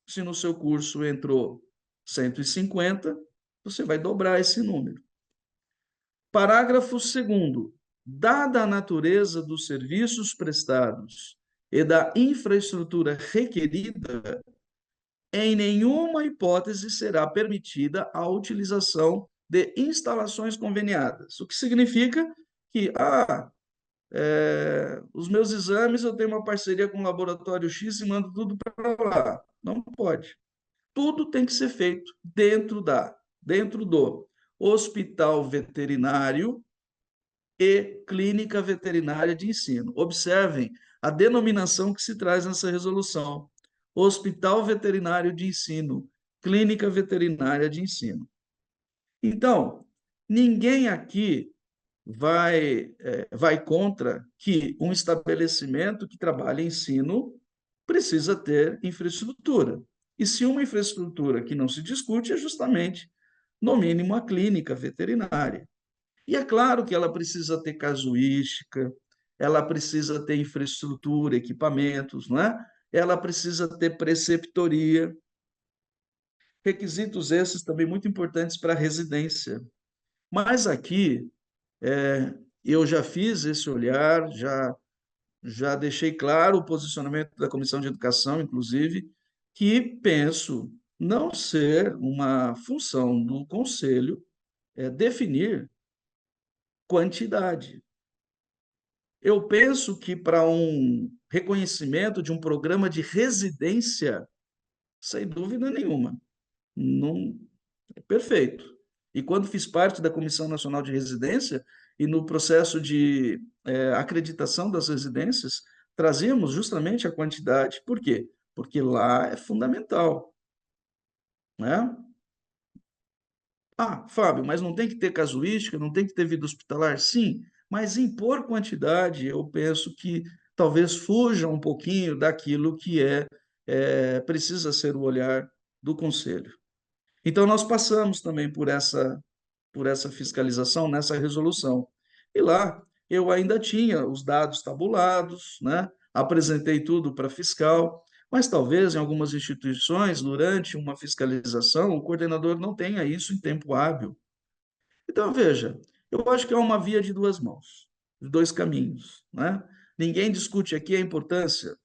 S3: Se no seu curso entrou 150, você vai dobrar esse número. Parágrafo 2º. Dada a natureza dos serviços prestados e da infraestrutura requerida, em nenhuma hipótese será permitida a utilização de instalações conveniadas. O que significa que, os meus exames eu tenho uma parceria com o laboratório X e mando tudo para lá. Não pode. Tudo tem que ser feito dentro do hospital veterinário e clínica veterinária de ensino. Observem a denominação que se traz nessa resolução: Hospital Veterinário de Ensino, Clínica Veterinária de Ensino. Então, ninguém aqui vai contra que um estabelecimento que trabalha em ensino precisa ter infraestrutura. E se uma infraestrutura que não se discute é justamente, no mínimo, a clínica veterinária. E é claro que ela precisa ter casuística, ela precisa ter infraestrutura, equipamentos, não é? Ela precisa ter preceptoria. Requisitos esses também muito importantes para a residência. Mas aqui Eu já fiz esse olhar, já deixei claro o posicionamento da Comissão de Educação, inclusive, que penso não ser uma função do Conselho definir quantidade. Eu penso que para um reconhecimento de um programa de residência, sem dúvida nenhuma, não é perfeito. E quando fiz parte da Comissão Nacional de Residência e no processo de acreditação das residências, trazíamos justamente a quantidade. Por quê? Porque lá é fundamental, né? Ah, Fábio, mas não tem que ter casuística, não tem que ter vida hospitalar? Sim, mas impor quantidade, eu penso que talvez fuja um pouquinho daquilo que precisa ser o olhar do Conselho. Então, nós passamos também por essa fiscalização nessa resolução. E lá eu ainda tinha os dados tabulados, né? Apresentei tudo para a fiscal, mas talvez em algumas instituições, durante uma fiscalização, o coordenador não tenha isso em tempo hábil. Então, veja, eu acho que é uma via de duas mãos, de dois caminhos, né? Ninguém discute aqui a importância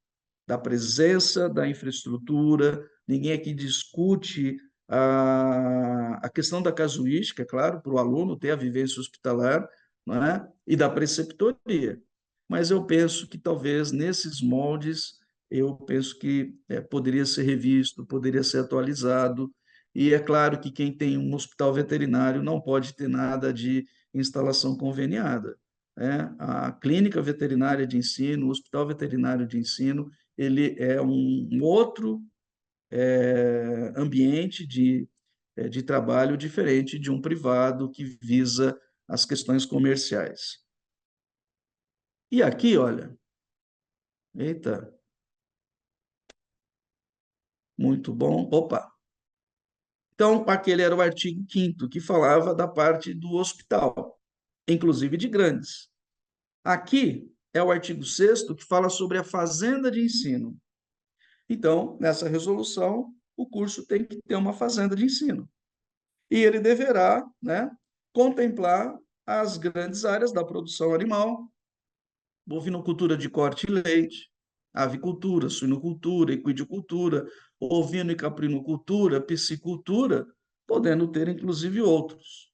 S3: da presença da infraestrutura, ninguém aqui discute a questão da casuística, é claro, para o aluno ter a vivência hospitalar, não é? E da preceptoria. Mas eu penso que talvez nesses moldes, eu penso que poderia ser revisto, poderia ser atualizado, e é claro que quem tem um hospital veterinário não pode ter nada de instalação conveniada. A clínica veterinária de ensino, o hospital veterinário de ensino, ele é um outro ambiente de trabalho diferente de um privado que visa as questões comerciais. E aqui, olha, eita, muito bom. Opa! Então, aquele era o artigo 5º, que falava da parte do hospital, inclusive de grandes. Aqui é o artigo 6º, que fala sobre a fazenda de ensino. Então, nessa resolução, o curso tem que ter uma fazenda de ensino. E ele deverá, né, contemplar as grandes áreas da produção animal, bovinocultura de corte e leite, avicultura, suinocultura, equidicultura, ovino e caprinocultura, piscicultura, podendo ter inclusive outros.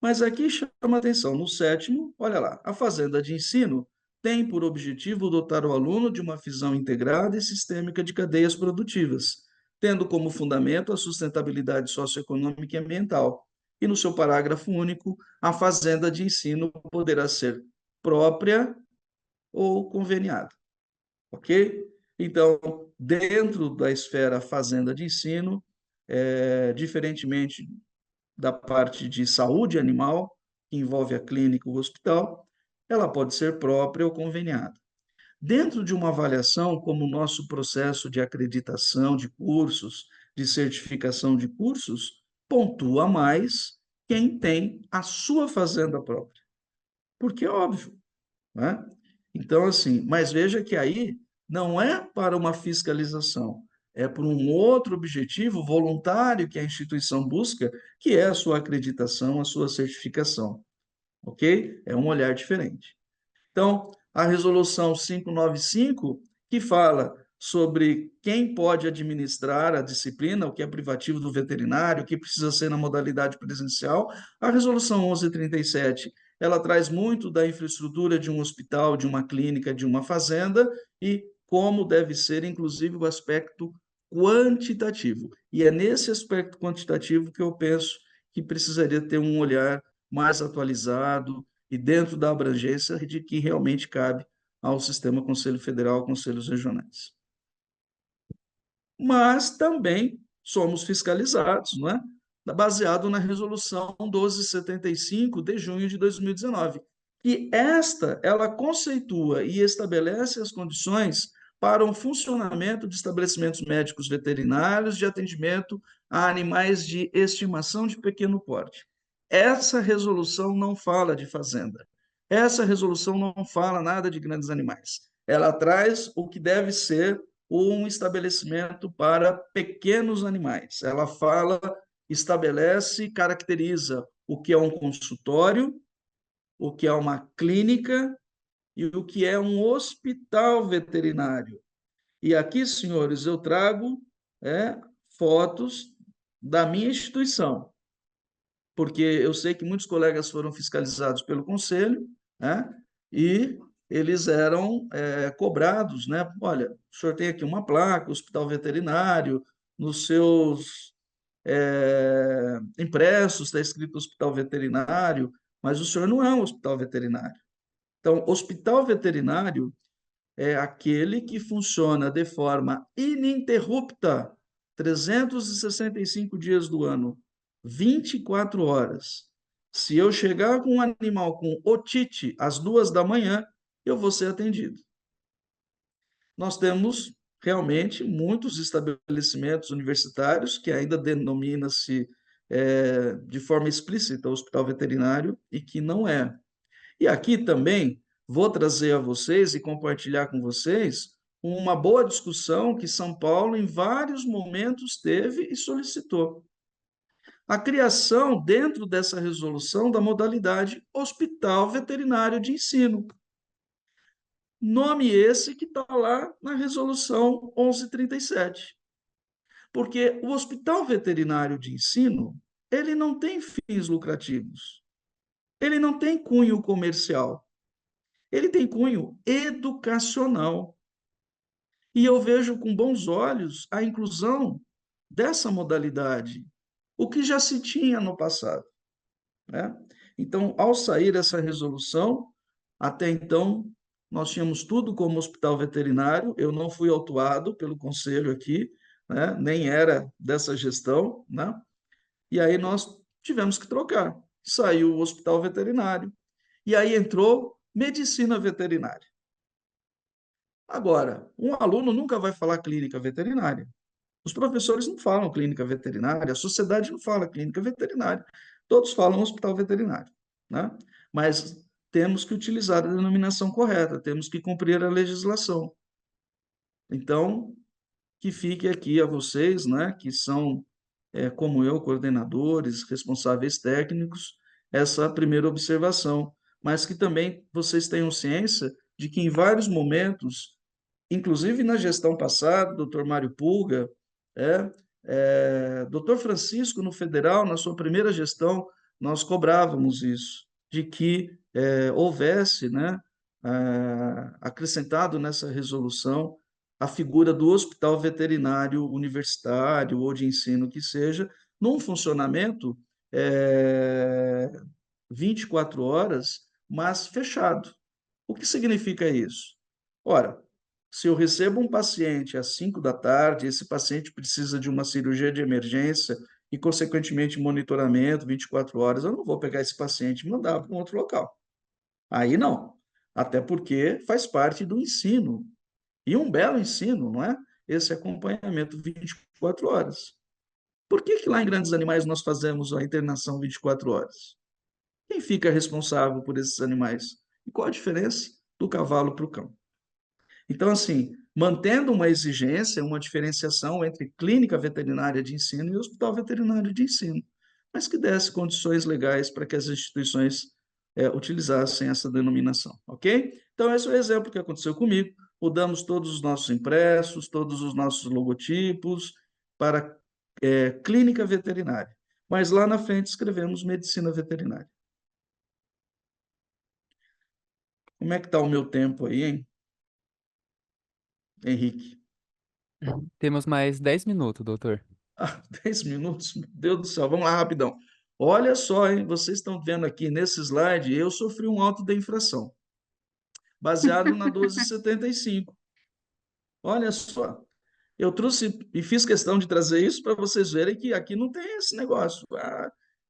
S3: Mas aqui chama atenção, no 7º, olha lá, a fazenda de ensino tem por objetivo dotar o aluno de uma visão integrada e sistêmica de cadeias produtivas, tendo como fundamento a sustentabilidade socioeconômica e ambiental. E no seu parágrafo único, a fazenda de ensino poderá ser própria ou conveniada, ok? Então, dentro da esfera fazenda de ensino, diferentemente da parte de saúde animal, que envolve a clínica ou o hospital, ela pode ser própria ou conveniada. Dentro de uma avaliação, como o nosso processo de acreditação de cursos, de certificação de cursos, pontua mais quem tem a sua fazenda própria. Porque é óbvio, né? Então, assim, mas veja que aí não é para uma fiscalização, é por um outro objetivo voluntário que a instituição busca, que é a sua acreditação, a sua certificação, ok? É um olhar diferente. Então, a resolução 595, que fala sobre quem pode administrar a disciplina, o que é privativo do veterinário, o que precisa ser na modalidade presencial. A resolução 1137, ela traz muito da infraestrutura de um hospital, de uma clínica, de uma fazenda e como deve ser, inclusive, o aspecto quantitativo. E é nesse aspecto quantitativo que eu penso que precisaria ter um olhar mais atualizado, e dentro da abrangência de que realmente cabe ao sistema Conselho Federal, conselhos regionais. Mas também somos fiscalizados, não é? Baseado na resolução 1275 de junho de 2019. E ela conceitua e estabelece as condições para um funcionamento de estabelecimentos médicos veterinários de atendimento a animais de estimação de pequeno porte. Essa resolução não fala de fazenda. Essa resolução não fala nada de grandes animais. Ela traz o que deve ser um estabelecimento para pequenos animais. Ela fala, estabelece, caracteriza o que é um consultório, o que é uma clínica e o que é um hospital veterinário. E aqui, senhores, eu trago fotos da minha instituição, porque eu sei que muitos colegas foram fiscalizados pelo conselho, né? E eles eram cobrados, né? Olha, o senhor tem aqui uma placa, hospital veterinário, nos seus impressos está escrito hospital veterinário, mas o senhor não é um hospital veterinário. Então, hospital veterinário é aquele que funciona de forma ininterrupta, 365 dias do ano, 24 horas. Se eu chegar com um animal com otite às 2 da manhã, eu vou ser atendido. Nós temos realmente muitos estabelecimentos universitários que ainda denomina-se de forma explícita hospital veterinário e que não é. E aqui também vou trazer a vocês e compartilhar com vocês uma boa discussão que São Paulo, em vários momentos, teve e solicitou. A criação, dentro dessa resolução, da modalidade Hospital Veterinário de Ensino. Nome esse que está lá na resolução 1137. Porque o Hospital Veterinário de Ensino, ele não tem fins lucrativos. Ele não tem cunho comercial. Ele tem cunho educacional. E eu vejo com bons olhos a inclusão dessa modalidade, o que já se tinha no passado, né? Então, ao sair essa resolução, até então, nós tínhamos tudo como hospital veterinário, eu não fui autuado pelo conselho aqui, né? Nem era dessa gestão, né? E aí nós tivemos que trocar. Saiu o hospital veterinário, e aí entrou medicina veterinária. Agora, um aluno nunca vai falar clínica veterinária. Os professores não falam clínica veterinária, a sociedade não fala clínica veterinária. Todos falam hospital veterinário, né? Mas temos que utilizar a denominação correta, temos que cumprir a legislação. Então, que fique aqui a vocês, né, que são, como eu, coordenadores, responsáveis técnicos, essa primeira observação, mas que também vocês tenham ciência de que em vários momentos, inclusive na gestão passada, doutor Mário Pulga, doutor Francisco no Federal, na sua primeira gestão, nós cobrávamos isso, de que houvesse, né, acrescentado nessa resolução a figura do hospital veterinário universitário ou de ensino que seja, num funcionamento 24 horas, mas fechado. O que significa isso? Ora, se eu recebo um paciente às 5 da tarde, esse paciente precisa de uma cirurgia de emergência e, consequentemente, monitoramento 24 horas, eu não vou pegar esse paciente e mandar para um outro local. Aí não. Até porque faz parte do ensino. E um belo ensino, não é? Esse acompanhamento 24 horas. Por que lá em Grandes Animais nós fazemos a internação 24 horas? Quem fica responsável por esses animais? E qual a diferença do cavalo para o cão? Então, assim, mantendo uma exigência, uma diferenciação entre clínica veterinária de ensino e hospital veterinário de ensino, mas que desse condições legais para que as instituições utilizassem essa denominação, ok? Então, esse é o exemplo que aconteceu comigo. Mudamos todos os nossos impressos, todos os nossos logotipos para clínica veterinária. Mas lá na frente escrevemos medicina veterinária. Como é que está o meu tempo aí, hein, Henrique?
S1: Temos mais 10 minutos, doutor.
S3: 10 minutos? Meu Deus do céu, vamos lá rapidão. Olha só, hein? Vocês estão vendo aqui nesse slide, eu sofri um auto de infração, baseado na 1275. Olha só, eu trouxe e fiz questão de trazer isso para vocês verem que aqui não tem esse negócio.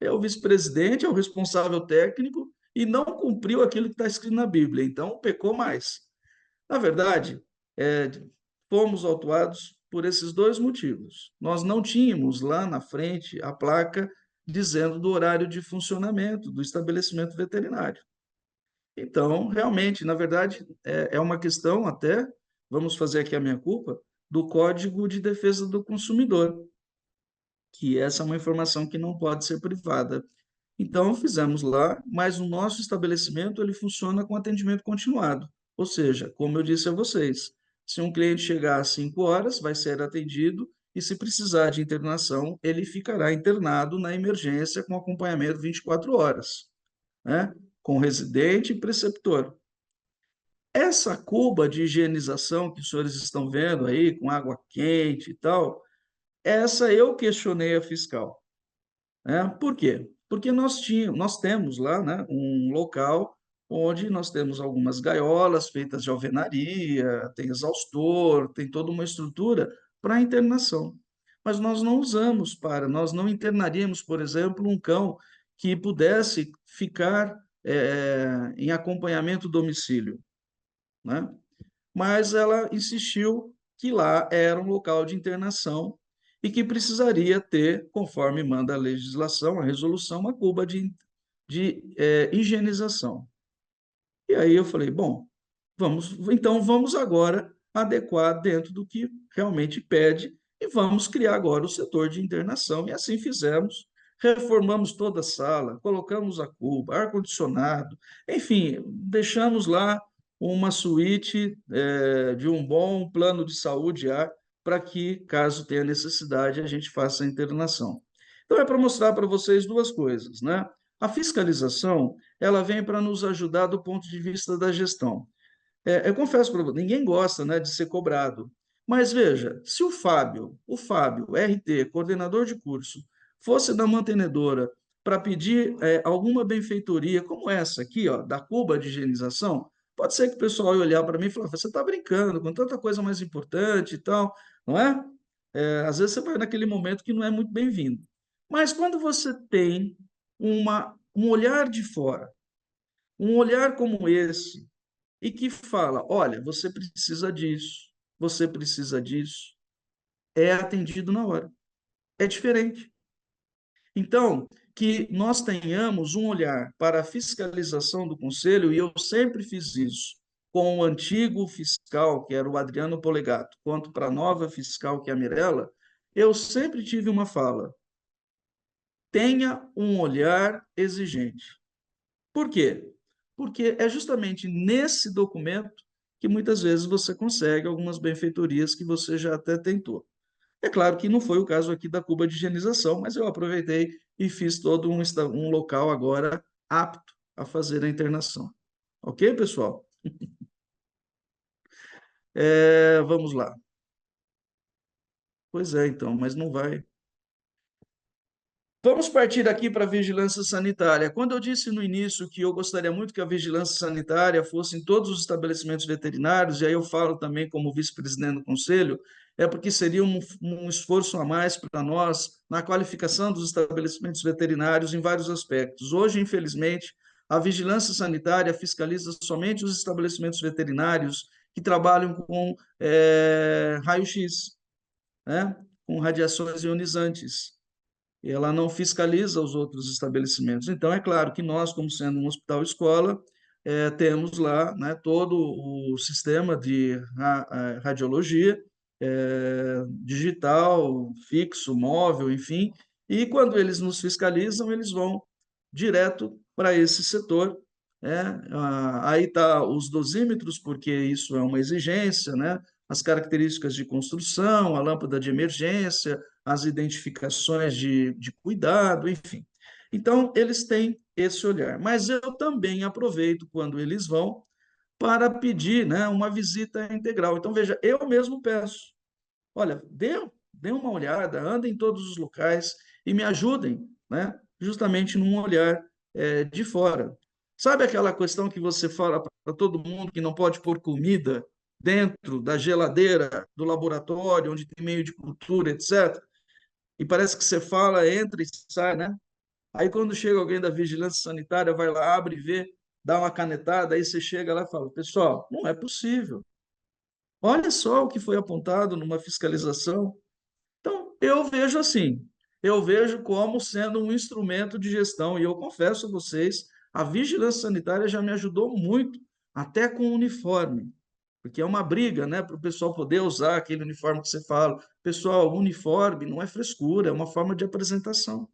S3: É o vice-presidente, é o responsável técnico e não cumpriu aquilo que está escrito na Bíblia, então pecou mais. Na verdade, fomos autuados por esses dois motivos. Nós não tínhamos lá na frente a placa dizendo do horário de funcionamento do estabelecimento veterinário. Então, realmente, na verdade, é uma questão até, vamos fazer aqui a minha culpa, do Código de Defesa do Consumidor, que essa é uma informação que não pode ser privada. Então, fizemos lá, mas o nosso estabelecimento ele funciona com atendimento continuado. Ou seja, como eu disse a vocês, se um cliente chegar às 5 horas, vai ser atendido, e se precisar de internação, ele ficará internado na emergência com acompanhamento 24 horas, né? Com residente e preceptor. Essa cuba de higienização que os senhores estão vendo aí, com água quente e tal, essa eu questionei a fiscal, né? Por quê? Porque nós temos lá, né, um local onde nós temos algumas gaiolas feitas de alvenaria, tem exaustor, tem toda uma estrutura para internação. Mas nós não internaríamos, por exemplo, um cão que pudesse ficar em acompanhamento domicílio, né? Mas ela insistiu que lá era um local de internação e que precisaria ter, conforme manda a legislação, a resolução, uma cuba de higienização. E aí eu falei, bom, então vamos agora adequar dentro do que realmente pede e vamos criar agora o setor de internação. E assim fizemos. Reformamos toda a sala, colocamos a cuba, ar-condicionado, enfim, deixamos lá uma suíte de um bom plano de saúde ar para que, caso tenha necessidade, a gente faça a internação. Então, é para mostrar para vocês duas coisas, né? A fiscalização, ela vem para nos ajudar do ponto de vista da gestão. Eu confesso para você, ninguém gosta, né, de ser cobrado. Mas veja, se o Fábio, RT, coordenador de curso, fosse da mantenedora para pedir alguma benfeitoria, como essa aqui, ó, da cuba de higienização, pode ser que o pessoal ia olhar para mim e falar: você está brincando com tanta coisa mais importante e tal, não é? Às vezes você vai naquele momento que não é muito bem-vindo. Mas quando você tem um olhar de fora, um olhar como esse, e que fala: olha, você precisa disso, é atendido na hora. É diferente. Então, que nós tenhamos um olhar para a fiscalização do Conselho, e eu sempre fiz isso com o antigo fiscal, que era o Adriano Polegato, quanto para a nova fiscal, que é a Mirella, eu sempre tive uma fala: tenha um olhar exigente. Por quê? Porque é justamente nesse documento que muitas vezes você consegue algumas benfeitorias que você já até tentou. É claro que não foi o caso aqui da cuba de higienização, mas eu aproveitei e fiz todo um local agora apto a fazer a internação. Ok, pessoal? Vamos lá. Pois é, então, mas não vai. Vamos partir aqui para a vigilância sanitária. Quando eu disse no início que eu gostaria muito que a vigilância sanitária fosse em todos os estabelecimentos veterinários, e aí eu falo também como vice-presidente do conselho, é porque seria um esforço a mais para nós na qualificação dos estabelecimentos veterinários em vários aspectos. Hoje, infelizmente, a vigilância sanitária fiscaliza somente os estabelecimentos veterinários que trabalham com raio-x, né? Com radiações ionizantes, e ela não fiscaliza os outros estabelecimentos. Então, é claro que nós, como sendo um hospital-escola, temos lá, né, todo o sistema de radiologia, digital, fixo, móvel, enfim, e quando eles nos fiscalizam, eles vão direto para esse setor. Aí está os dosímetros, porque isso é uma exigência, né? As características de construção, a lâmpada de emergência, as identificações de cuidado, enfim. Então, eles têm esse olhar. Mas eu também aproveito quando eles vão para pedir, né, uma visita integral. Então, veja, eu mesmo peço: olha, dê uma olhada, andem em todos os locais e me ajudem, né, justamente num olhar de fora. Sabe aquela questão que você fala para todo mundo que não pode pôr comida dentro da geladeira do laboratório, onde tem meio de cultura, etc., e parece que você fala, entra e sai, né? Aí quando chega alguém da vigilância sanitária, vai lá, abre e vê, dá uma canetada, aí você chega lá e fala: pessoal, não é possível. Olha só o que foi apontado numa fiscalização. Então, eu vejo assim, eu vejo como sendo um instrumento de gestão, e eu confesso a vocês, a vigilância sanitária já me ajudou muito, até com o uniforme, porque é uma briga, né, para o pessoal poder usar aquele uniforme que você fala. Pessoal, o uniforme não é frescura, é uma forma de apresentação.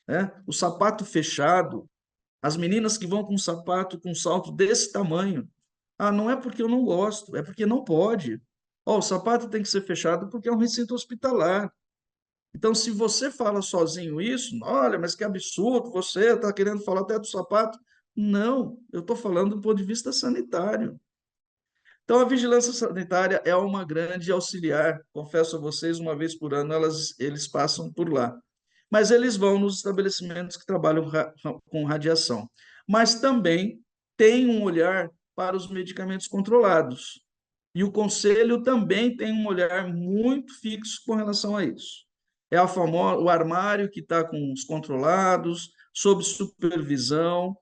S3: né? O sapato fechado, as meninas que vão com sapato, com salto desse tamanho. Ah, não é porque eu não gosto, é porque não pode. Ó, o sapato tem que ser fechado porque é um recinto hospitalar. Então, se você fala sozinho isso, olha, mas que absurdo, você está querendo falar até do sapato. Não, eu estou falando do ponto de vista sanitário. Então, a vigilância sanitária é uma grande auxiliar. Confesso a vocês, uma vez por ano eles passam por lá. Mas eles vão nos estabelecimentos que trabalham com radiação. Mas também tem um olhar para os medicamentos controlados. E o conselho também tem um olhar muito fixo com relação a isso. É o armário que está com os controlados, sob supervisão,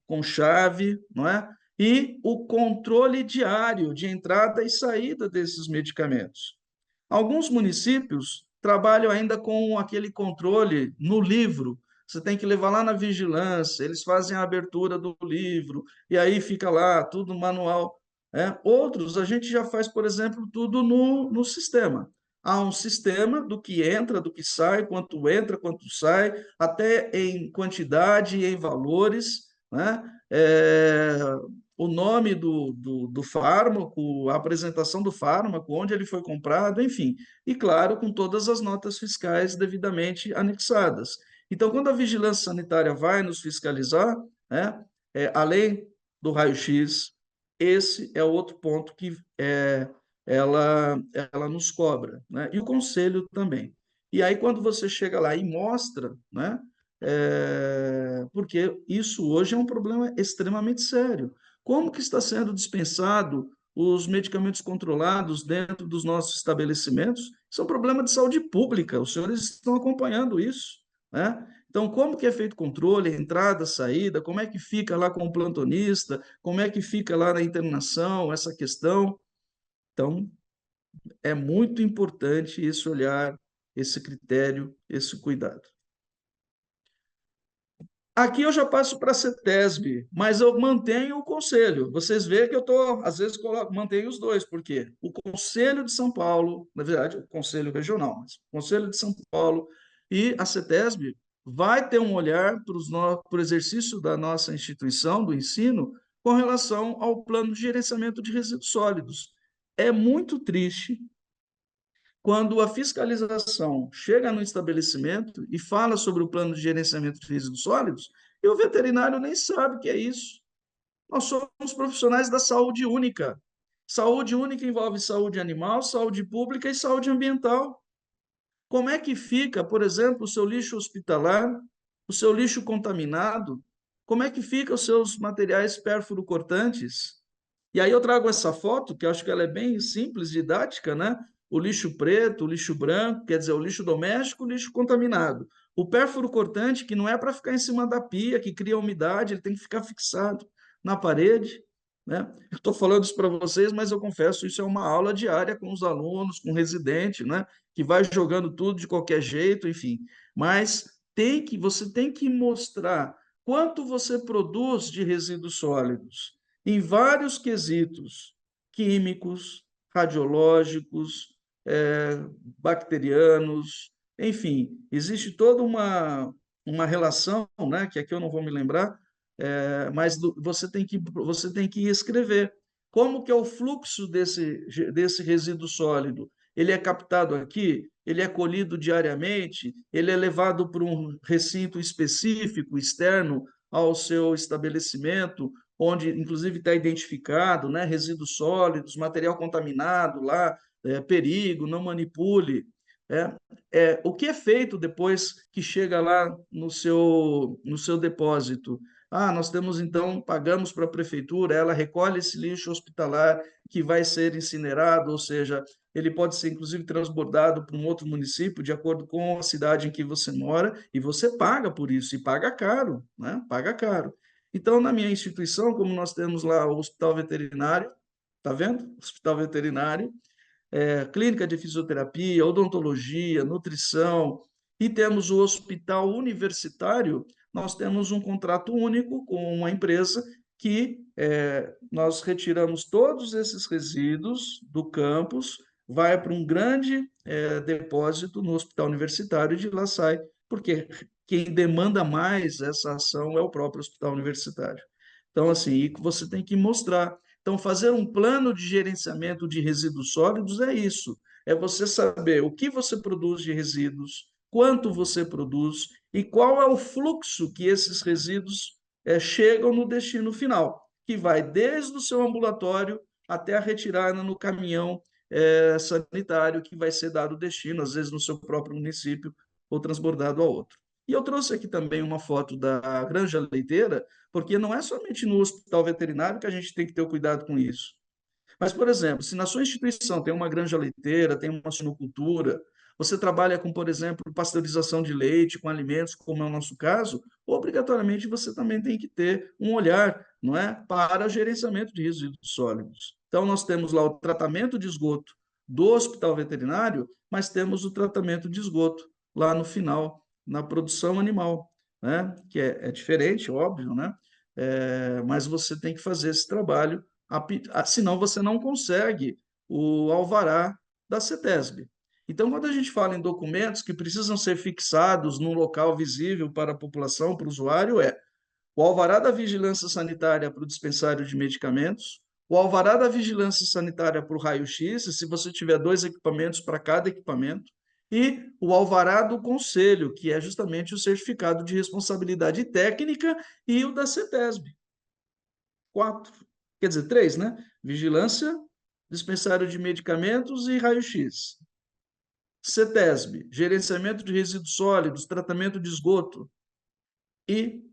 S3: com chave, não é? E o controle diário de entrada e saída desses medicamentos. Alguns municípios trabalham ainda com aquele controle no livro. Você tem que levar lá na vigilância, eles fazem a abertura do livro, e aí fica lá, tudo manual. Outros, a gente já faz, por exemplo, tudo no sistema. Há um sistema do que entra, do que sai, quanto entra, quanto sai, até em quantidade e em valores, né? O nome do fármaco, a apresentação do fármaco, onde ele foi comprado, enfim. E, claro, com todas as notas fiscais devidamente anexadas. Então, quando a vigilância sanitária vai nos fiscalizar, né, além do raio-x, esse é outro ponto que ela nos cobra, né? E o conselho também. E aí, quando você chega lá e mostra, né, porque isso hoje é um problema extremamente sério. Como que está sendo dispensado os medicamentos controlados dentro dos nossos estabelecimentos? Isso é um problema de saúde pública, os senhores estão acompanhando isso, né? Então, como que é feito o controle, entrada, saída, como é que fica lá com o plantonista, como é que fica lá na internação, essa questão? Então, é muito importante esse olhar, esse critério, esse cuidado. Aqui eu já passo para a CETESB, mas eu mantenho o conselho. Vocês veem que eu estou, às vezes, mantenho os dois, porque o Conselho de São Paulo, na verdade, o Conselho Regional, mas o Conselho de São Paulo e a CETESB vai ter um olhar para o exercício da nossa instituição, do ensino, com relação ao plano de gerenciamento de resíduos sólidos. É muito triste quando a fiscalização chega no estabelecimento e fala sobre o plano de gerenciamento de resíduos sólidos, e o veterinário nem sabe o que é isso. Nós somos profissionais da saúde única. Saúde única envolve saúde animal, saúde pública e saúde ambiental. Como é que fica, por exemplo, o seu lixo hospitalar, o seu lixo contaminado? Como é que fica os seus materiais pérfuro-cortantes? E aí eu trago essa foto, que eu acho que ela é bem simples, didática, né? O lixo preto, o lixo branco, quer dizer, o lixo doméstico, o lixo contaminado. O pérfuro cortante, que não é para ficar em cima da pia, que cria umidade, ele tem que ficar fixado na parede, né? Eu estou falando isso para vocês, mas eu confesso, isso é uma aula diária com os alunos, com o residente, né? Que vai jogando tudo de qualquer jeito, enfim. Mas você tem que mostrar quanto você produz de resíduos sólidos em vários quesitos químicos, radiológicos, bacterianos, enfim, existe toda uma relação, né, que aqui eu não vou me lembrar, mas você tem que escrever como que é o fluxo desse resíduo sólido. Ele é captado aqui, ele é colhido diariamente, ele é levado para um recinto específico, externo ao seu estabelecimento, onde inclusive está identificado, né, resíduos sólidos, material contaminado lá, perigo, não manipule. O que é feito depois que chega lá no seu depósito? Ah, nós temos então, pagamos para a prefeitura, ela recolhe esse lixo hospitalar que vai ser incinerado, ou seja, ele pode ser inclusive transbordado para um outro município, de acordo com a cidade em que você mora, e você paga por isso, e paga caro, né? Paga caro. Então, na minha instituição, como nós temos lá o hospital veterinário, tá vendo? Hospital veterinário, clínica de fisioterapia, odontologia, nutrição, e temos o hospital universitário, nós temos um contrato único com uma empresa que nós retiramos todos esses resíduos do campus, vai para um grande depósito no hospital universitário e de lá sai, porque quem demanda mais essa ação é o próprio hospital universitário. Então, assim, você tem que mostrar. Então, fazer um plano de gerenciamento de resíduos sólidos é isso, é você saber o que você produz de resíduos, quanto você produz e qual é o fluxo que esses resíduos chegam no destino final, que vai desde o seu ambulatório até a retirada no caminhão sanitário que vai ser dado o destino, às vezes no seu próprio município ou transbordado a outro. E eu trouxe aqui também uma foto da Granja Leiteira, porque não é somente no hospital veterinário que a gente tem que ter o cuidado com isso. Mas, por exemplo, se na sua instituição tem uma granja leiteira, tem uma suinocultura, você trabalha com, por exemplo, pasteurização de leite, com alimentos, como é o nosso caso, obrigatoriamente você também tem que ter um olhar, não é, para gerenciamento de resíduos sólidos. Então, nós temos lá o tratamento de esgoto do hospital veterinário, mas temos o tratamento de esgoto lá no final, na produção animal, né? Que é diferente, óbvio, né? Mas você tem que fazer esse trabalho senão você não consegue o alvará da CETESB. Então, quando a gente fala em documentos que precisam ser fixados num local visível para a população, para o usuário, é o alvará da vigilância sanitária para o dispensário de medicamentos, o alvará da vigilância sanitária para o raio-x, se você tiver 2 equipamentos para cada equipamento, e o alvará do conselho, que é justamente o certificado de responsabilidade técnica, e o da CETESB. 4. Quer dizer, 3, né? Vigilância, dispensário de medicamentos e raio-x. CETESB, gerenciamento de resíduos sólidos, tratamento de esgoto e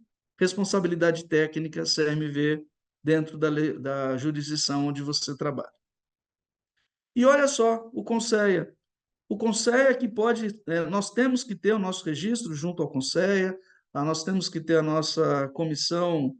S3: responsabilidade técnica, CMV, dentro da jurisdição onde você trabalha. E olha só, o CONSEA. O CONSEA que pode, nós temos que ter o nosso registro junto ao CONSEA, nós temos que ter a nossa comissão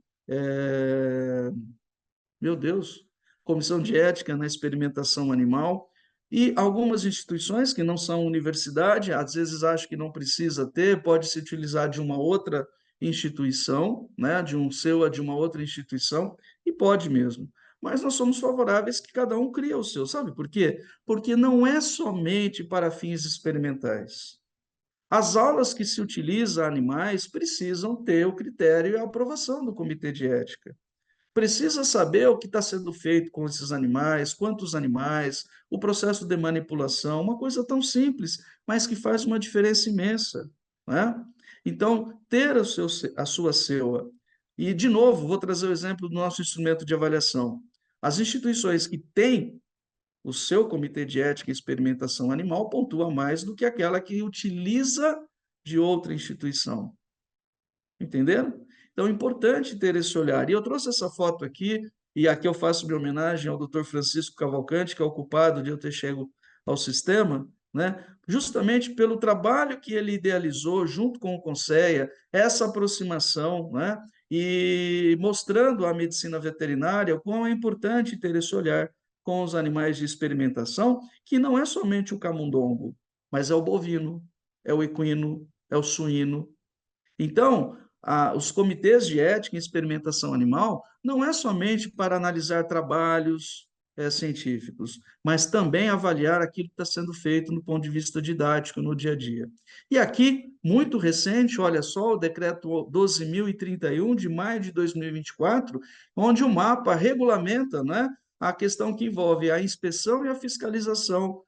S3: meu Deus, comissão de ética na experimentação animal, e algumas instituições que não são universidade, às vezes acho que não precisa ter, pode se utilizar de uma outra instituição, né, de um SEUA de uma outra instituição, e pode mesmo. Mas nós somos favoráveis que cada um crie o seu, sabe por quê? Porque não é somente para fins experimentais. As aulas que se utilizam animais precisam ter o critério e a aprovação do comitê de ética. Precisa saber o que está sendo feito com esses animais, quantos animais, o processo de manipulação, uma coisa tão simples, mas que faz uma diferença imensa, né? Então, ter a sua CEUA. E, de novo, vou trazer o exemplo do nosso instrumento de avaliação. As instituições que têm o seu comitê de ética e experimentação animal pontua mais do que aquela que utiliza de outra instituição. Entenderam? Então, é importante ter esse olhar. E eu trouxe essa foto aqui, e aqui eu faço minha homenagem ao Dr. Francisco Cavalcante, que é o culpado de eu ter chego ao sistema, né? Justamente pelo trabalho que ele idealizou junto com o CONSEA, essa aproximação, né? E mostrando à medicina veterinária o quão é importante ter esse olhar com os animais de experimentação, que não é somente o camundongo, mas é o bovino, é o equino, é o suíno. Então, os comitês de ética em experimentação animal não é somente para analisar trabalhos científicos, mas também avaliar aquilo que está sendo feito no ponto de vista didático, no dia a dia. E aqui, muito recente, olha só, o decreto 12.031, de maio de 2024, onde o mapa regulamenta, né, a questão que envolve a inspeção e a fiscalização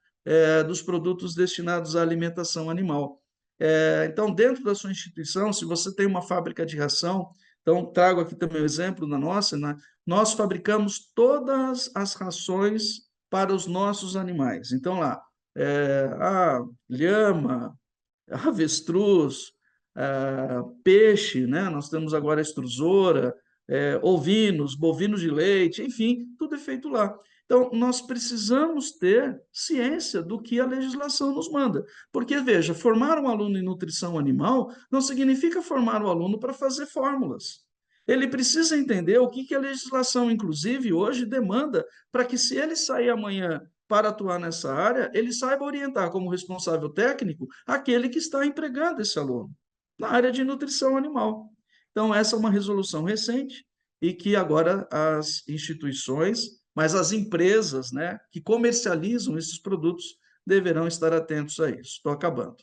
S3: dos produtos destinados à alimentação animal. Então, dentro da sua instituição, se você tem uma fábrica de ração, então trago aqui também o exemplo da nossa, né? Nós fabricamos todas as rações para os nossos animais. Então, lá, a lhama, avestruz, peixe, né? Nós temos agora a extrusora, ovinos, bovinos de leite, enfim, tudo é feito lá. Então, nós precisamos ter ciência do que a legislação nos manda. Porque, veja, formar um aluno em nutrição animal não significa formar o aluno para fazer fórmulas. Ele precisa entender o que a legislação, inclusive, hoje demanda para que, se ele sair amanhã para atuar nessa área, ele saiba orientar como responsável técnico aquele que está empregando esse aluno na área de nutrição animal. Então, essa é uma resolução recente e que agora as instituições, mas as empresas, né, que comercializam esses produtos deverão estar atentos a isso. Estou acabando.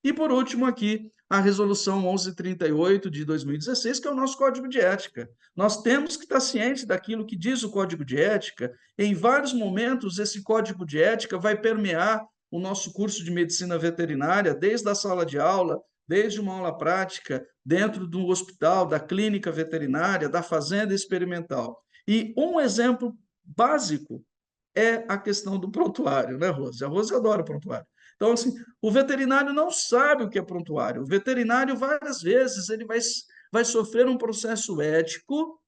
S3: E, por último, aqui, a Resolução 1138 de 2016, que é o nosso Código de Ética. Nós temos que estar cientes daquilo que diz o Código de Ética. Em vários momentos, esse Código de Ética vai permear o nosso curso de medicina veterinária, desde a sala de aula, desde uma aula prática, dentro do hospital, da clínica veterinária, da fazenda experimental. E um exemplo básico é a questão do prontuário, né, Rose? A Rose adora prontuário. Então, assim, o veterinário não sabe o que é prontuário. O veterinário, várias vezes, ele vai sofrer um processo ético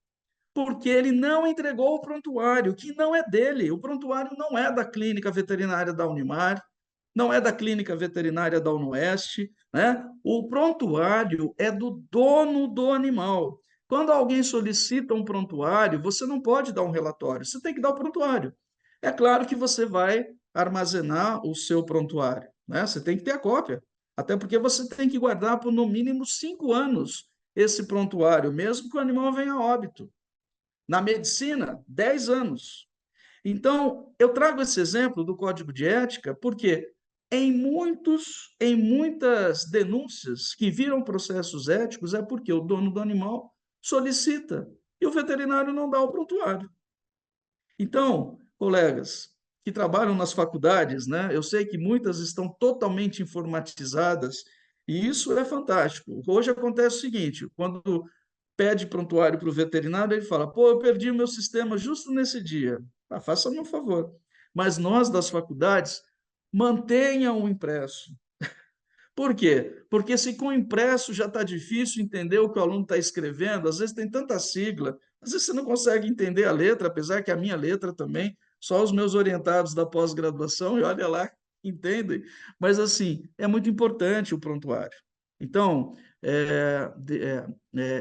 S3: porque ele não entregou o prontuário, que não é dele. O prontuário não é da clínica veterinária da Unimar, não é da clínica veterinária da Unoeste, né? O prontuário é do dono do animal. Quando alguém solicita um prontuário, você não pode dar um relatório, você tem que dar o prontuário. É claro que você vai armazenar o seu prontuário, né? Você tem que ter a cópia, até porque você tem que guardar por no mínimo 5 anos esse prontuário, mesmo que o animal venha a óbito. Na medicina, 10 anos. Então, eu trago esse exemplo do Código de Ética porque em muitas denúncias que viram processos éticos é porque o dono do animal solicita e o veterinário não dá o prontuário. Então, colegas que trabalham nas faculdades, né, eu sei que muitas estão totalmente informatizadas e isso é fantástico. Hoje acontece o seguinte, quando pede prontuário para o veterinário, ele fala: pô, eu perdi o meu sistema justo nesse dia. Ah, faça-me um favor. Mas nós das faculdades, mantenham o impresso. Por quê? Porque se com o impresso já está difícil entender o que o aluno está escrevendo, às vezes tem tanta sigla, às vezes você não consegue entender a letra, apesar que a minha letra também, só os meus orientados da pós-graduação, e olha lá, entendem. Mas, assim, é muito importante o prontuário. Então,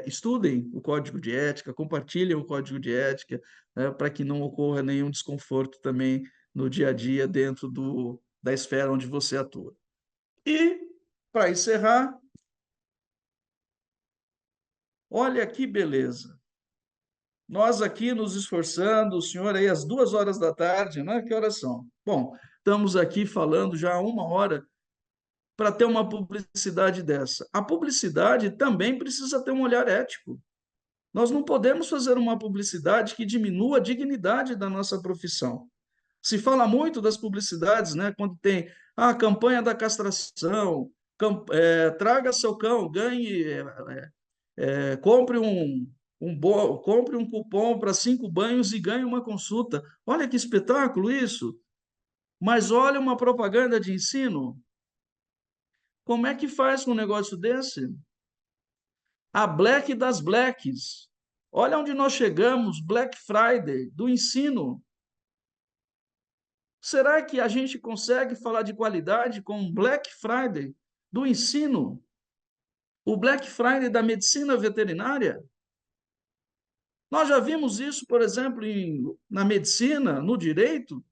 S3: estudem o código de ética, compartilhem o código de ética, né, para que não ocorra nenhum desconforto também no dia a dia dentro da esfera onde você atua. E, para encerrar, olha que beleza. Nós aqui nos esforçando, o senhor aí às 2 horas da tarde, né? Que horas são? Bom, estamos aqui falando já há 1 hora para ter uma publicidade dessa. A publicidade também precisa ter um olhar ético. Nós não podemos fazer uma publicidade que diminua a dignidade da nossa profissão. Se fala muito das publicidades, né? Quando tem a campanha da castração, traga seu cão, ganhe, compre um cupom para 5 banhos e ganhe uma consulta. Olha que espetáculo isso! Mas olha uma propaganda de ensino. Como é que faz com um negócio desse? A Black das Blacks. Olha onde nós chegamos, Black Friday, do ensino. Será que a gente consegue falar de qualidade com Black Friday do ensino? O Black Friday da medicina veterinária? Nós já vimos isso, por exemplo, na medicina, no direito.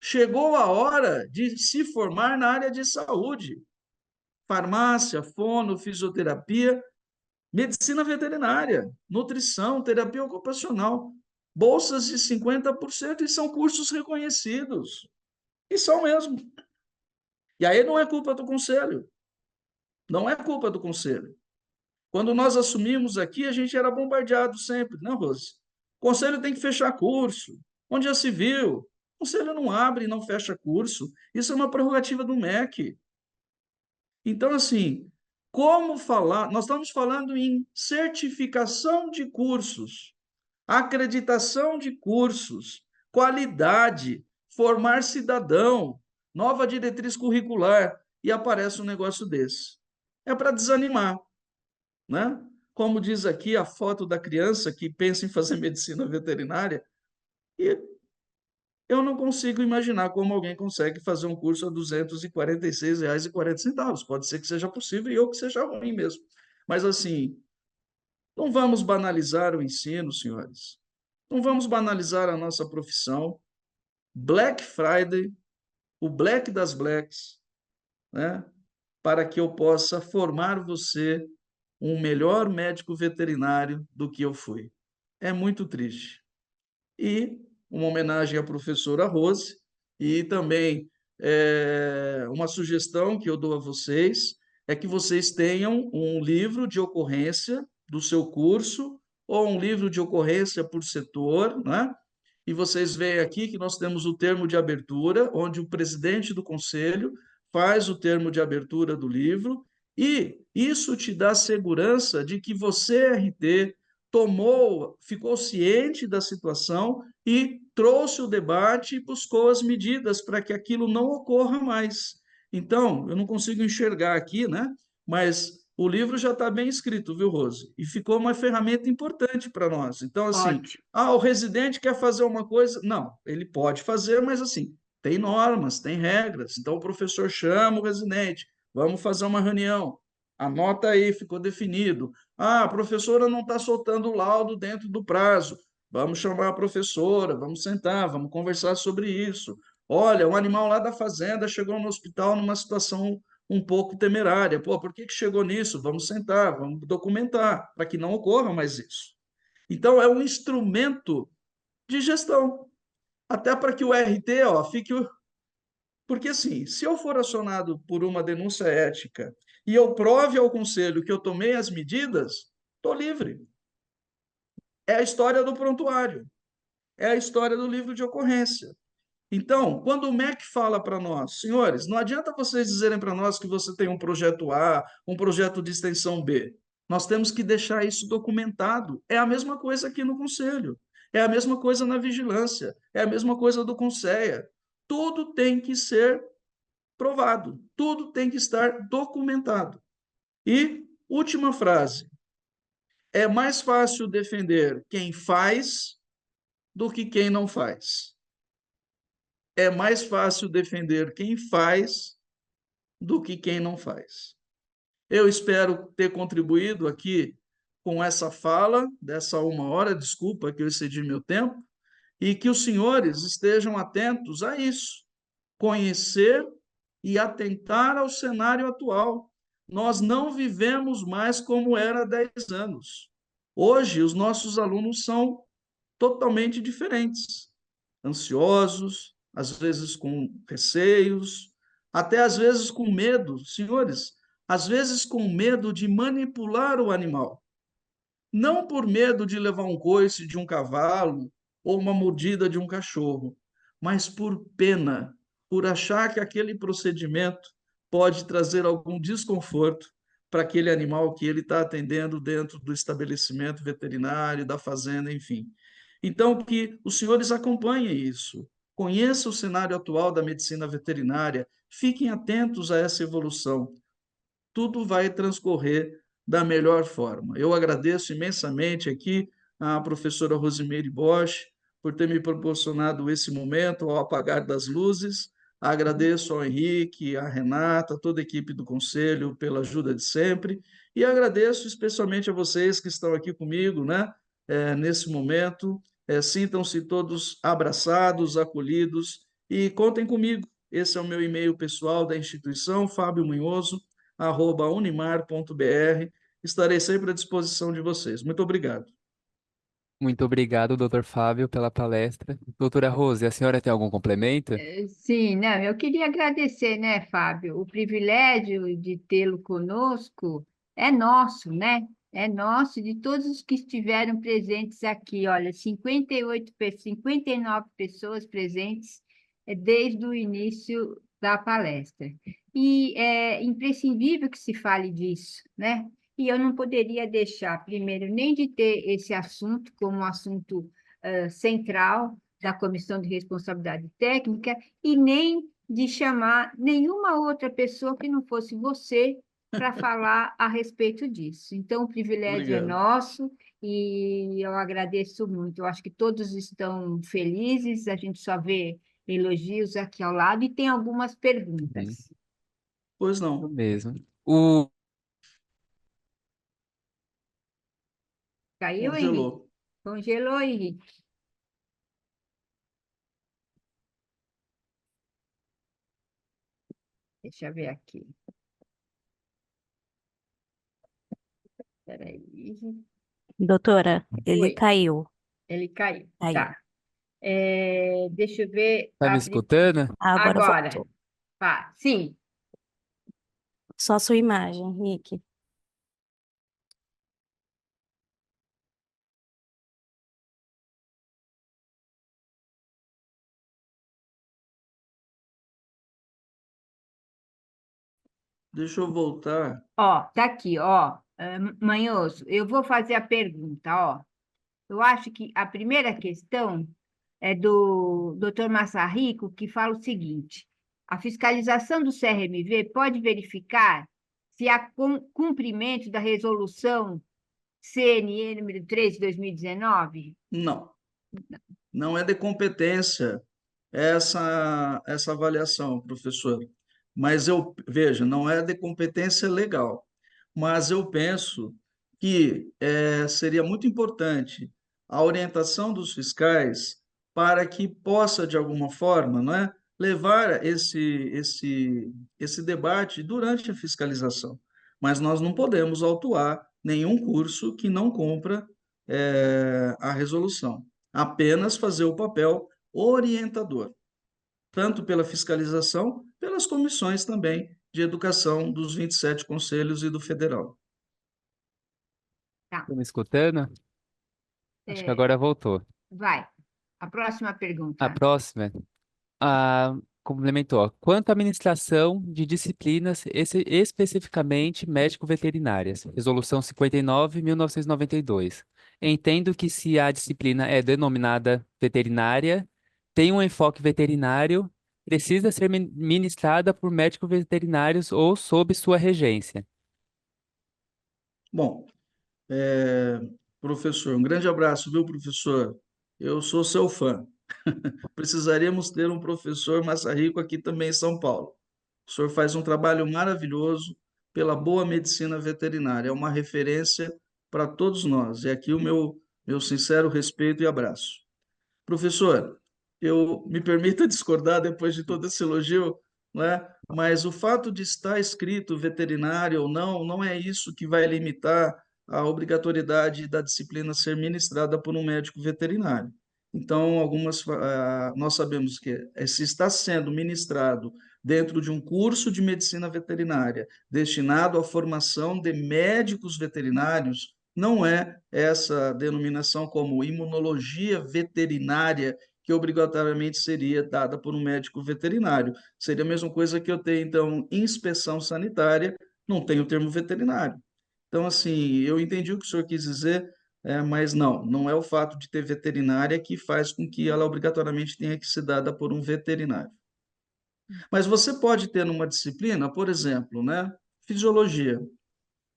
S3: Chegou a hora de se formar na área de saúde. Farmácia, fono, fisioterapia, medicina veterinária, nutrição, terapia ocupacional. Bolsas de 50% e são cursos reconhecidos. E são mesmo. E aí não é culpa do conselho. Não é culpa do conselho. Quando nós assumimos aqui, a gente era bombardeado sempre, não, Rose? O conselho tem que fechar curso. Onde já se viu? O conselho não abre e não fecha curso. Isso é uma prerrogativa do MEC. Então, assim, como falar? Nós estamos falando em certificação de cursos, acreditação de cursos, qualidade, formar cidadão, nova diretriz curricular, e aparece um negócio desse. É para desanimar, né? Como diz aqui a foto da criança que pensa em fazer medicina veterinária, e eu não consigo imaginar como alguém consegue fazer um curso a R$ 246,40. Pode ser que seja possível e ou que seja ruim mesmo. Mas, assim, não vamos banalizar o ensino, senhores. Não vamos banalizar a nossa profissão. Black Friday, o Black das Blacks, né? Para que eu possa formar você um melhor médico veterinário do que eu fui. É muito triste. E uma homenagem à professora Rose e também uma sugestão que eu dou a vocês é que vocês tenham um livro de ocorrência do seu curso, ou um livro de ocorrência por setor, né? E vocês veem aqui que nós temos o termo de abertura, onde o presidente do conselho faz o termo de abertura do livro, e isso te dá segurança de que você, RT, ficou ciente da situação e trouxe o debate e buscou as medidas para que aquilo não ocorra mais. Então, eu não consigo enxergar aqui, né? Mas o livro já está bem escrito, viu, Rose? E ficou uma ferramenta importante para nós. Então, assim,
S2: Ótimo.
S3: o residente quer fazer uma coisa. Não, ele pode fazer, mas assim, tem normas, tem regras. Então, o professor chama o residente, vamos fazer uma reunião. Anota aí, ficou definido. A professora não está soltando o laudo dentro do prazo. Vamos chamar a professora, vamos sentar, vamos conversar sobre isso. Olha, um animal lá da fazenda chegou no hospital numa situação um pouco temerária. Pô, por que chegou nisso? Vamos sentar, vamos documentar, para que não ocorra mais isso. Então, é um instrumento de gestão, até para que o RT fique. Porque, assim, se eu for acionado por uma denúncia ética e eu prove ao conselho que eu tomei as medidas, estou livre. É a história do prontuário, é a história do livro de ocorrência. Então, quando o MEC fala para nós, senhores, não adianta vocês dizerem para nós que você tem um projeto A, um projeto de extensão B. Nós temos que deixar isso documentado. É a mesma coisa aqui no Conselho, é a mesma coisa na vigilância, é a mesma coisa do Conceia. Tudo tem que ser provado, tudo tem que estar documentado. E, última frase, é mais fácil defender quem faz do que quem não faz. É mais fácil defender quem faz do que quem não faz. Eu espero ter contribuído aqui com essa fala, dessa 1 hora, desculpa que eu excedi meu tempo, e que os senhores estejam atentos a isso, conhecer e atentar ao cenário atual. Nós não vivemos mais como era há 10 anos. Hoje, os nossos alunos são totalmente diferentes, ansiosos, às vezes com receios, até às vezes com medo, senhores, às vezes com medo de manipular o animal, não por medo de levar um coice de um cavalo ou uma mordida de um cachorro, mas por pena, por achar que aquele procedimento pode trazer algum desconforto para aquele animal que ele está atendendo dentro do estabelecimento veterinário, da fazenda, enfim. Então, que os senhores acompanhem isso, conheçam o cenário atual da medicina veterinária, fiquem atentos a essa evolução. Tudo vai transcorrer da melhor forma. Eu agradeço imensamente aqui à professora Rosimeire Bosch por ter me proporcionado esse momento ao apagar das luzes. Agradeço ao Henrique, à Renata, toda a equipe do Conselho pela ajuda de sempre, e agradeço especialmente a vocês que estão aqui comigo, né, nesse momento. Sintam-se todos abraçados, acolhidos, e contem comigo. Esse é o meu e-mail pessoal da instituição, fabiomunhoso@unimar.br. Estarei sempre à disposição de vocês. Muito obrigado.
S1: Muito obrigado, doutor Fábio, pela palestra. Doutora Rose, a senhora tem algum complemento?
S2: Sim, não, eu queria agradecer, né, Fábio? O privilégio de tê-lo conosco é nosso, né? É nosso, de todos os que estiveram presentes aqui. Olha, 59 pessoas presentes desde o início da palestra. E é imprescindível que se fale disso, né? E eu não poderia deixar, primeiro, nem de ter esse assunto como um assunto central da Comissão de Responsabilidade Técnica e nem de chamar nenhuma outra pessoa que não fosse você para falar a respeito disso. Então, o privilégio é
S3: Obrigado.
S2: nosso e eu agradeço muito. Eu acho que todos estão felizes, a gente só vê elogios aqui ao lado e tem algumas
S1: Sim,
S2: perguntas.
S3: Pois
S1: isso
S3: não.
S1: mesmo. O...
S2: Caiu, Henrique?
S3: Congelou.
S2: Congelou, Henrique? Deixa eu ver aqui. Espera aí.
S4: Doutora, ele
S2: Oi,
S4: caiu.
S2: ele caiu.
S4: Caiu.
S2: Tá. Deixa eu ver.
S1: Tá me escutando?
S4: Agora
S2: Agora.
S4: voltou.
S2: Sim,
S4: Só sua imagem, Rick.
S3: Deixa eu voltar.
S2: ó, tá aqui, ó. Manhoso, eu vou fazer a pergunta, ó. Eu acho que a primeira questão é do Dr. Massarico, que fala o seguinte: a fiscalização do CRMV pode verificar se há cumprimento da resolução CNE número 3 de 2019?
S3: Não, não é de competência essa avaliação, professor. Mas veja, não é de competência legal. Mas eu penso que seria muito importante a orientação dos fiscais para que possa, de alguma forma, não é, levar esse debate durante a fiscalização. Mas nós não podemos autuar nenhum curso que não cumpra a resolução. Apenas fazer o papel orientador, tanto pela fiscalização, pelas comissões também de educação dos 27 conselhos e do federal.
S2: Tá.
S1: Tá me escutando? Acho que
S2: É,
S1: agora voltou.
S2: vai. A próxima
S1: A
S2: pergunta.
S1: próxima, complementou. Quanto à administração de disciplinas especificamente médico-veterinárias, Resolução 59/1992. Entendo que se a disciplina é denominada veterinária, tem um enfoque veterinário, precisa ser ministrada por médicos veterinários ou sob sua regência.
S3: Bom, é, professor, um grande abraço, viu, professor? Eu sou seu fã. Precisaríamos ter um professor Massarico aqui também em São Paulo. O senhor faz um trabalho maravilhoso pela boa medicina veterinária, é uma referência para todos nós. E aqui o meu sincero respeito e abraço. Professor, eu me permita discordar depois de todo esse elogio, não é? Mas o fato de estar escrito veterinário ou não, não é isso que vai limitar a obrigatoriedade da disciplina ser ministrada por um médico veterinário. Então, nós sabemos que se está sendo ministrado dentro de um curso de medicina veterinária destinado à formação de médicos veterinários, não é essa denominação como imunologia veterinária que obrigatoriamente seria dada por um médico veterinário. Seria a mesma coisa que eu ter, então, inspeção sanitária, não tem o termo veterinário. Então, assim, eu entendi o que o senhor quis dizer, mas não é o fato de ter veterinária que faz com que ela obrigatoriamente tenha que ser dada por um veterinário. Mas você pode ter numa disciplina, por exemplo, né, fisiologia,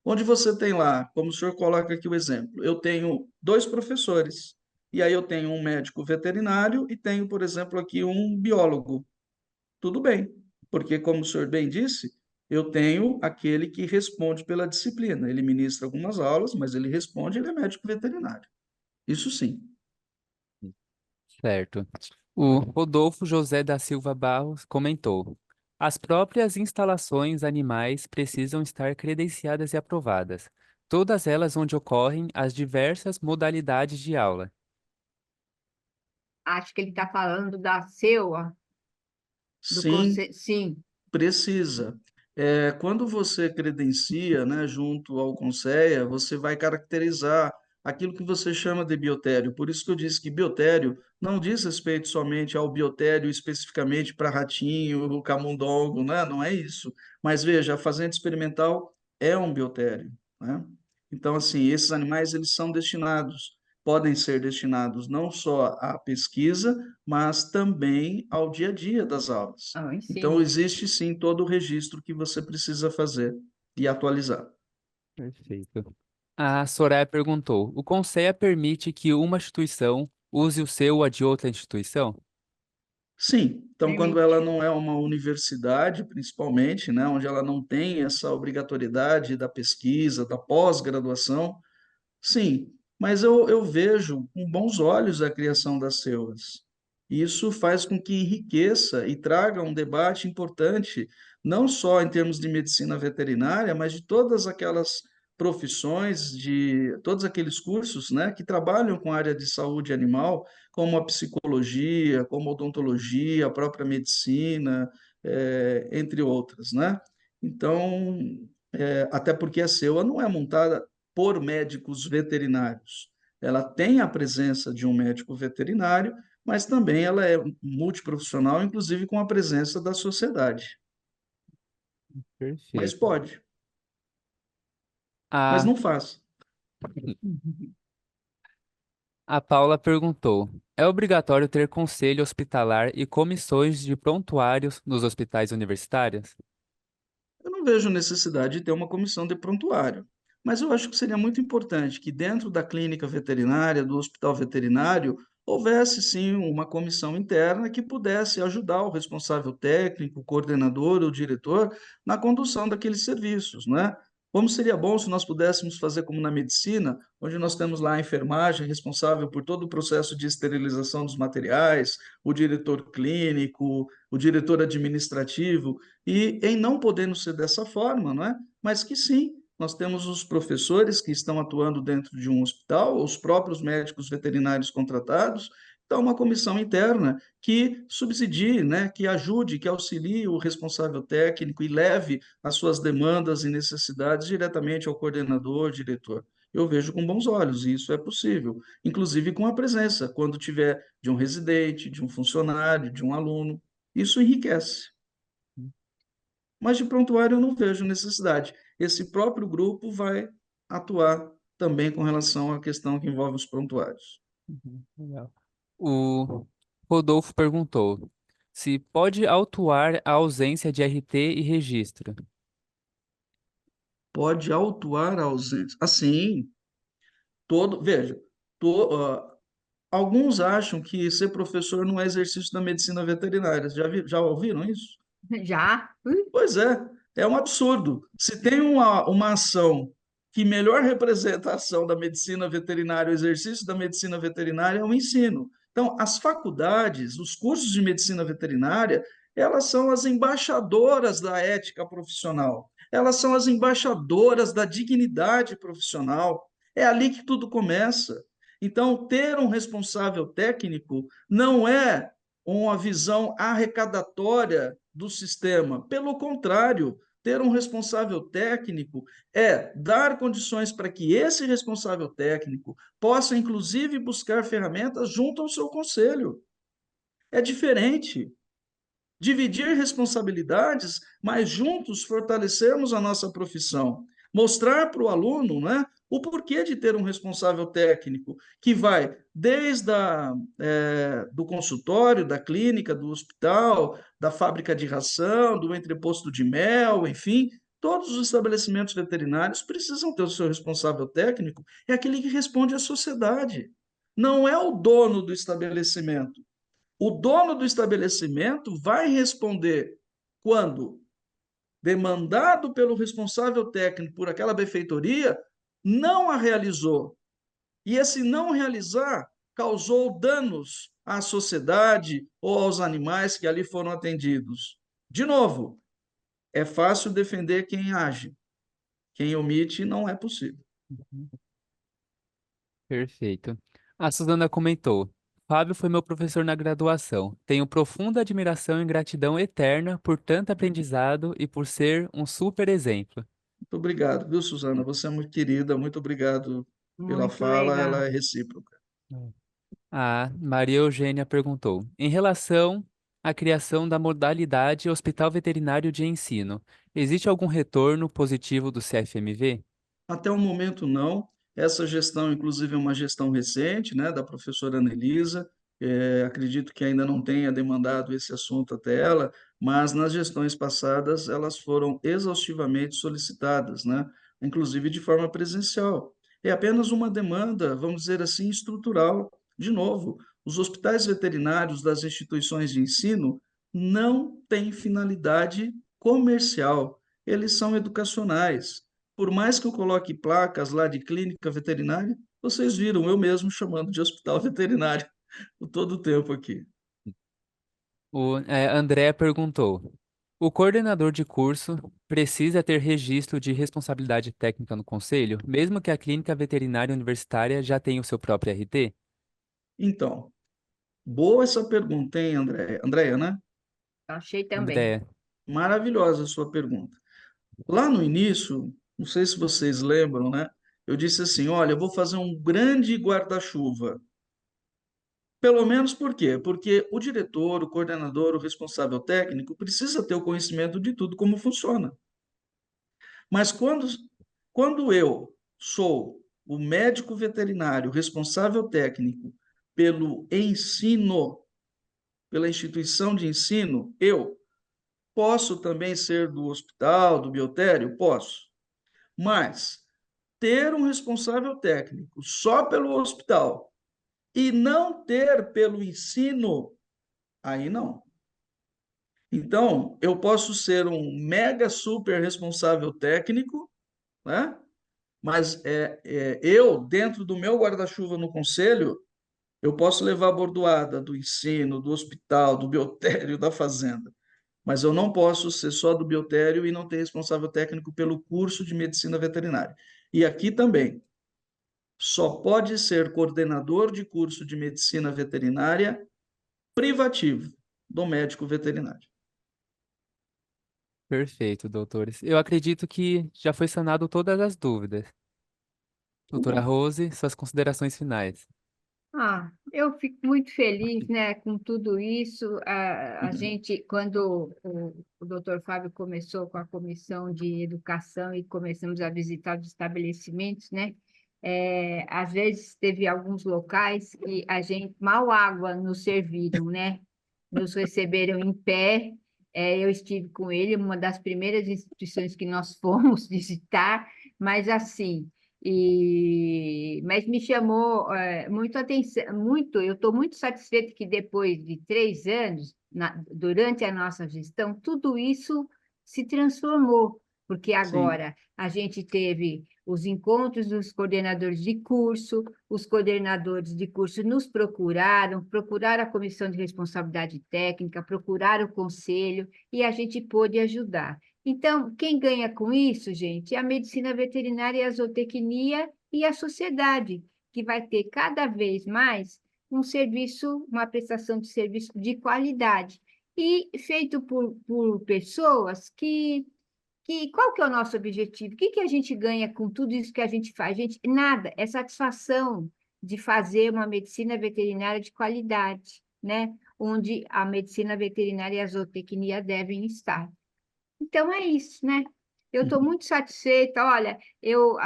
S3: onde você tem lá, como o senhor coloca aqui o exemplo, eu tenho dois professores, e aí eu tenho um médico veterinário e tenho, por exemplo, aqui um biólogo. Tudo bem, porque, como o senhor bem disse, eu tenho aquele que responde pela disciplina. Ele ministra algumas aulas, mas ele responde, ele é médico veterinário. Isso sim.
S1: Certo. O Rodolfo José da Silva Barros comentou: as próprias instalações animais precisam estar credenciadas e aprovadas, todas elas onde ocorrem as diversas modalidades de aula.
S2: Acho que ele está falando da CEUA, do
S3: Sim,
S2: conselho. Sim,
S3: precisa. Quando você credencia, né, junto ao Conceea, você vai caracterizar aquilo que você chama de biotério. Por isso que eu disse que biotério não diz respeito somente ao biotério especificamente para ratinho, o camundongo, né? Não é isso. Mas veja, a fazenda experimental é um biotério, né? Então, assim, esses animais eles são destinados, podem ser destinados não só à pesquisa, mas também ao dia a dia das aulas.
S2: ao
S3: Então,
S2: ensino.
S3: existe sim todo o registro que você precisa fazer e atualizar.
S1: Perfeito. A Soraya perguntou: o Conceea permite que uma instituição use o seu ou a de outra instituição?
S3: Sim, então, quando ela
S2: Permite.
S3: não é uma universidade, principalmente, né, onde ela não tem essa obrigatoriedade da pesquisa, da pós-graduação, sim, mas eu vejo com bons olhos a criação das CEUAs. Isso faz com que enriqueça e traga um debate importante, não só em termos de medicina veterinária, mas de todas aquelas profissões, de todos aqueles cursos, né, que trabalham com a área de saúde animal, como a psicologia, como a odontologia, a própria medicina. entre outras, né? Então, até porque a CEUA não é montada por médicos veterinários. Ela tem a presença de um médico veterinário, mas também ela é multiprofissional, inclusive com a presença da sociedade. Mas
S1: Perfeito.
S3: pode, mas
S1: A,
S3: não faz.
S1: a Paula perguntou: é obrigatório ter conselho hospitalar e comissões de prontuários nos hospitais universitários?
S3: Eu não vejo necessidade de ter uma comissão de prontuário, mas eu acho que seria muito importante que dentro da clínica veterinária, do hospital veterinário, houvesse sim uma comissão interna que pudesse ajudar o responsável técnico, o coordenador, o diretor na condução daqueles serviços, né? Como seria bom se nós pudéssemos fazer como na medicina, onde nós temos lá a enfermagem responsável por todo o processo de esterilização dos materiais, o diretor clínico, o diretor administrativo, e em não podendo ser dessa forma, não é? Mas que sim, nós temos os professores que estão atuando dentro de um hospital, os próprios médicos veterinários contratados, então uma comissão interna que subsidie, né, que ajude, que auxilie o responsável técnico e leve as suas demandas e necessidades diretamente ao coordenador, diretor. Eu vejo com bons olhos, e isso é possível, inclusive com a presença, quando tiver de um residente, de um funcionário, de um aluno. Isso enriquece. Mas de prontuário eu não vejo necessidade. Esse próprio grupo vai atuar também com relação à questão que envolve os prontuários.
S1: Legal. O Rodolfo perguntou se pode autuar a ausência de RT e registro.
S3: Pode autuar a ausência. Assim, veja, alguns acham que ser professor não é exercício da medicina veterinária. Já ouviram isso?
S2: Já?
S3: Pois é um absurdo. Se tem uma ação que melhor representa a ação da medicina veterinária, o exercício da medicina veterinária é o ensino. Então, as faculdades, os cursos de medicina veterinária, elas são as embaixadoras da ética profissional, elas são as embaixadoras da dignidade profissional. É ali que tudo começa. Então, ter um responsável técnico não é uma visão arrecadatória do sistema. Pelo contrário, ter um responsável técnico é dar condições para que esse responsável técnico possa, inclusive, buscar ferramentas junto ao seu conselho. É diferente. Dividir responsabilidades, mas juntos fortalecermos a nossa profissão. Mostrar para o aluno, né, o porquê de ter um responsável técnico, que vai desde do consultório, da clínica, do hospital, da fábrica de ração, do entreposto de mel, enfim, todos os estabelecimentos veterinários precisam ter o seu responsável técnico, é aquele que responde à sociedade. Não é o dono do estabelecimento. O dono do estabelecimento vai responder quando demandado pelo responsável técnico por aquela benfeitoria, não a realizou. E esse não realizar causou danos à sociedade ou aos animais que ali foram atendidos. De novo, é fácil defender quem age. Quem omite não é possível.
S1: Perfeito. A Suzana comentou: Fábio foi meu professor na graduação. Tenho profunda admiração e gratidão eterna por tanto aprendizado e por ser um super exemplo.
S3: Muito obrigado, viu, Suzana? Você é muito querida, muito obrigado pela
S2: Muito
S3: fala, ela
S2: legal.
S3: é recíproca.
S1: A Maria Eugênia perguntou: em relação à criação da modalidade Hospital Veterinário de Ensino, existe algum retorno positivo do CFMV?
S3: Até o momento, não. Essa gestão, inclusive, é uma gestão recente, né, da professora Anelisa. Acredito que ainda não tenha demandado esse assunto até ela, mas nas gestões passadas elas foram exaustivamente solicitadas, né, inclusive de forma presencial. É apenas uma demanda, vamos dizer assim, estrutural. De novo, os hospitais veterinários das instituições de ensino não têm finalidade comercial, eles são educacionais. Por mais que eu coloque placas lá de clínica veterinária, vocês viram eu mesmo chamando de hospital veterinário todo o tempo aqui.
S1: André perguntou: o coordenador de curso precisa ter registro de responsabilidade técnica no conselho, mesmo que a clínica veterinária universitária já tenha o seu próprio RT?
S3: Então, boa essa pergunta, hein, Andréia, né?
S2: Achei também.
S1: Andréa.
S3: Maravilhosa a sua pergunta. Lá no início, não sei se vocês lembram, né? Eu disse assim: olha, eu vou fazer um grande guarda-chuva. Pelo menos por quê? Porque o diretor, o coordenador, o responsável técnico precisa ter o conhecimento de tudo como funciona. Mas quando eu sou o médico veterinário responsável técnico pelo ensino, pela instituição de ensino, eu posso também ser do hospital, do biotério? Posso. Mas ter um responsável técnico só pelo hospital e não ter pelo ensino, aí não. Então, eu posso ser um mega super responsável técnico, né? Mas eu, dentro do meu guarda-chuva no conselho, eu posso levar a bordoada do ensino, do hospital, do biotério, da fazenda. Mas eu não posso ser só do biotério e não ter responsável técnico pelo curso de medicina veterinária. E aqui também, só pode ser coordenador de curso de medicina veterinária privativo do médico veterinário.
S1: Perfeito, doutores. Eu acredito que já foi sanado todas as dúvidas. Doutora Rose, suas considerações finais.
S2: Eu fico muito feliz, né, com tudo isso. A
S3: Uhum.
S2: gente, quando o doutor Fábio começou com a comissão de educação e começamos a visitar os estabelecimentos, né, às vezes teve alguns locais que a gente, mal água nos serviram, né, nos receberam em pé. Eu estive com ele, uma das primeiras instituições que nós fomos visitar, mas assim. Mas me chamou muito atenção, muito. Eu estou muito satisfeita que depois de 3 anos, durante a nossa gestão, tudo isso se transformou, porque
S3: Sim.
S2: agora a gente teve os encontros dos coordenadores de curso, os coordenadores de curso nos procuraram a comissão de responsabilidade técnica, procuraram o conselho e a gente pôde ajudar. Então, quem ganha com isso, gente, é a medicina veterinária e a zootecnia e a sociedade, que vai ter cada vez mais um serviço, uma prestação de serviço de qualidade e feito por pessoas qual que é o nosso objetivo? O que a gente ganha com tudo isso que a gente faz? Gente, nada, é satisfação de fazer uma medicina veterinária de qualidade, né? Onde a medicina veterinária e a zootecnia devem estar. Então é isso, né? Eu estou
S3: Uhum.
S2: muito satisfeita. Olha, eu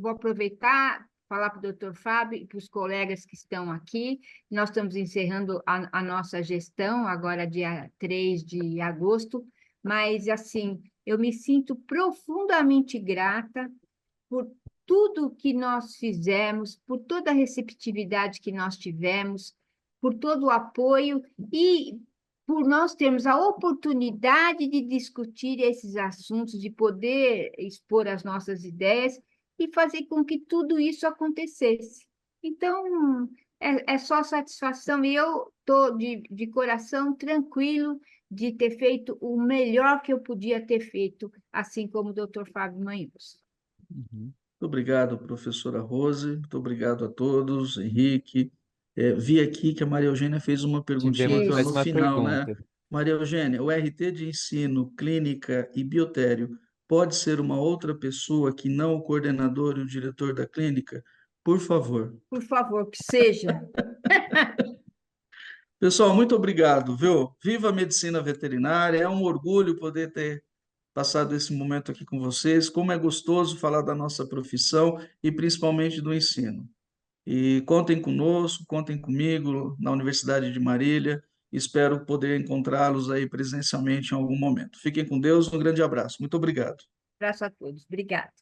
S2: vou aproveitar falar para o doutor Fábio e para os colegas que estão aqui. Nós estamos encerrando a nossa gestão, agora dia 3 de agosto, mas assim, eu me sinto profundamente grata por tudo que nós fizemos, por toda a receptividade que nós tivemos, por todo o apoio e por nós termos a oportunidade de discutir esses assuntos, de poder expor as nossas ideias e fazer com que tudo isso acontecesse. Então, é só satisfação e eu estou de coração tranquilo de ter feito o melhor que eu podia ter feito, assim como o doutor Fábio Manhãos.
S1: Uhum.
S3: Muito obrigado, professora Rose. Muito obrigado a todos, Henrique. Vi aqui que a Maria Eugênia fez uma perguntinha aqui, ó,
S1: Mais
S3: no
S2: Isso.
S1: uma
S3: final, né?
S1: pergunta.
S3: Maria Eugênia, o RT de ensino, clínica e biotério pode ser uma outra pessoa que não o coordenador e o diretor da clínica? Por favor.
S2: Por favor, que seja.
S3: Pessoal, muito obrigado, viu? Viva a medicina veterinária, é um orgulho poder ter passado esse momento aqui com vocês. Como é gostoso falar da nossa profissão e principalmente do ensino. E contem conosco, contem comigo na Universidade de Marília. Espero poder encontrá-los aí presencialmente em algum momento. Fiquem com Deus, um grande abraço. Muito obrigado.
S2: Abraço a todos. Obrigada.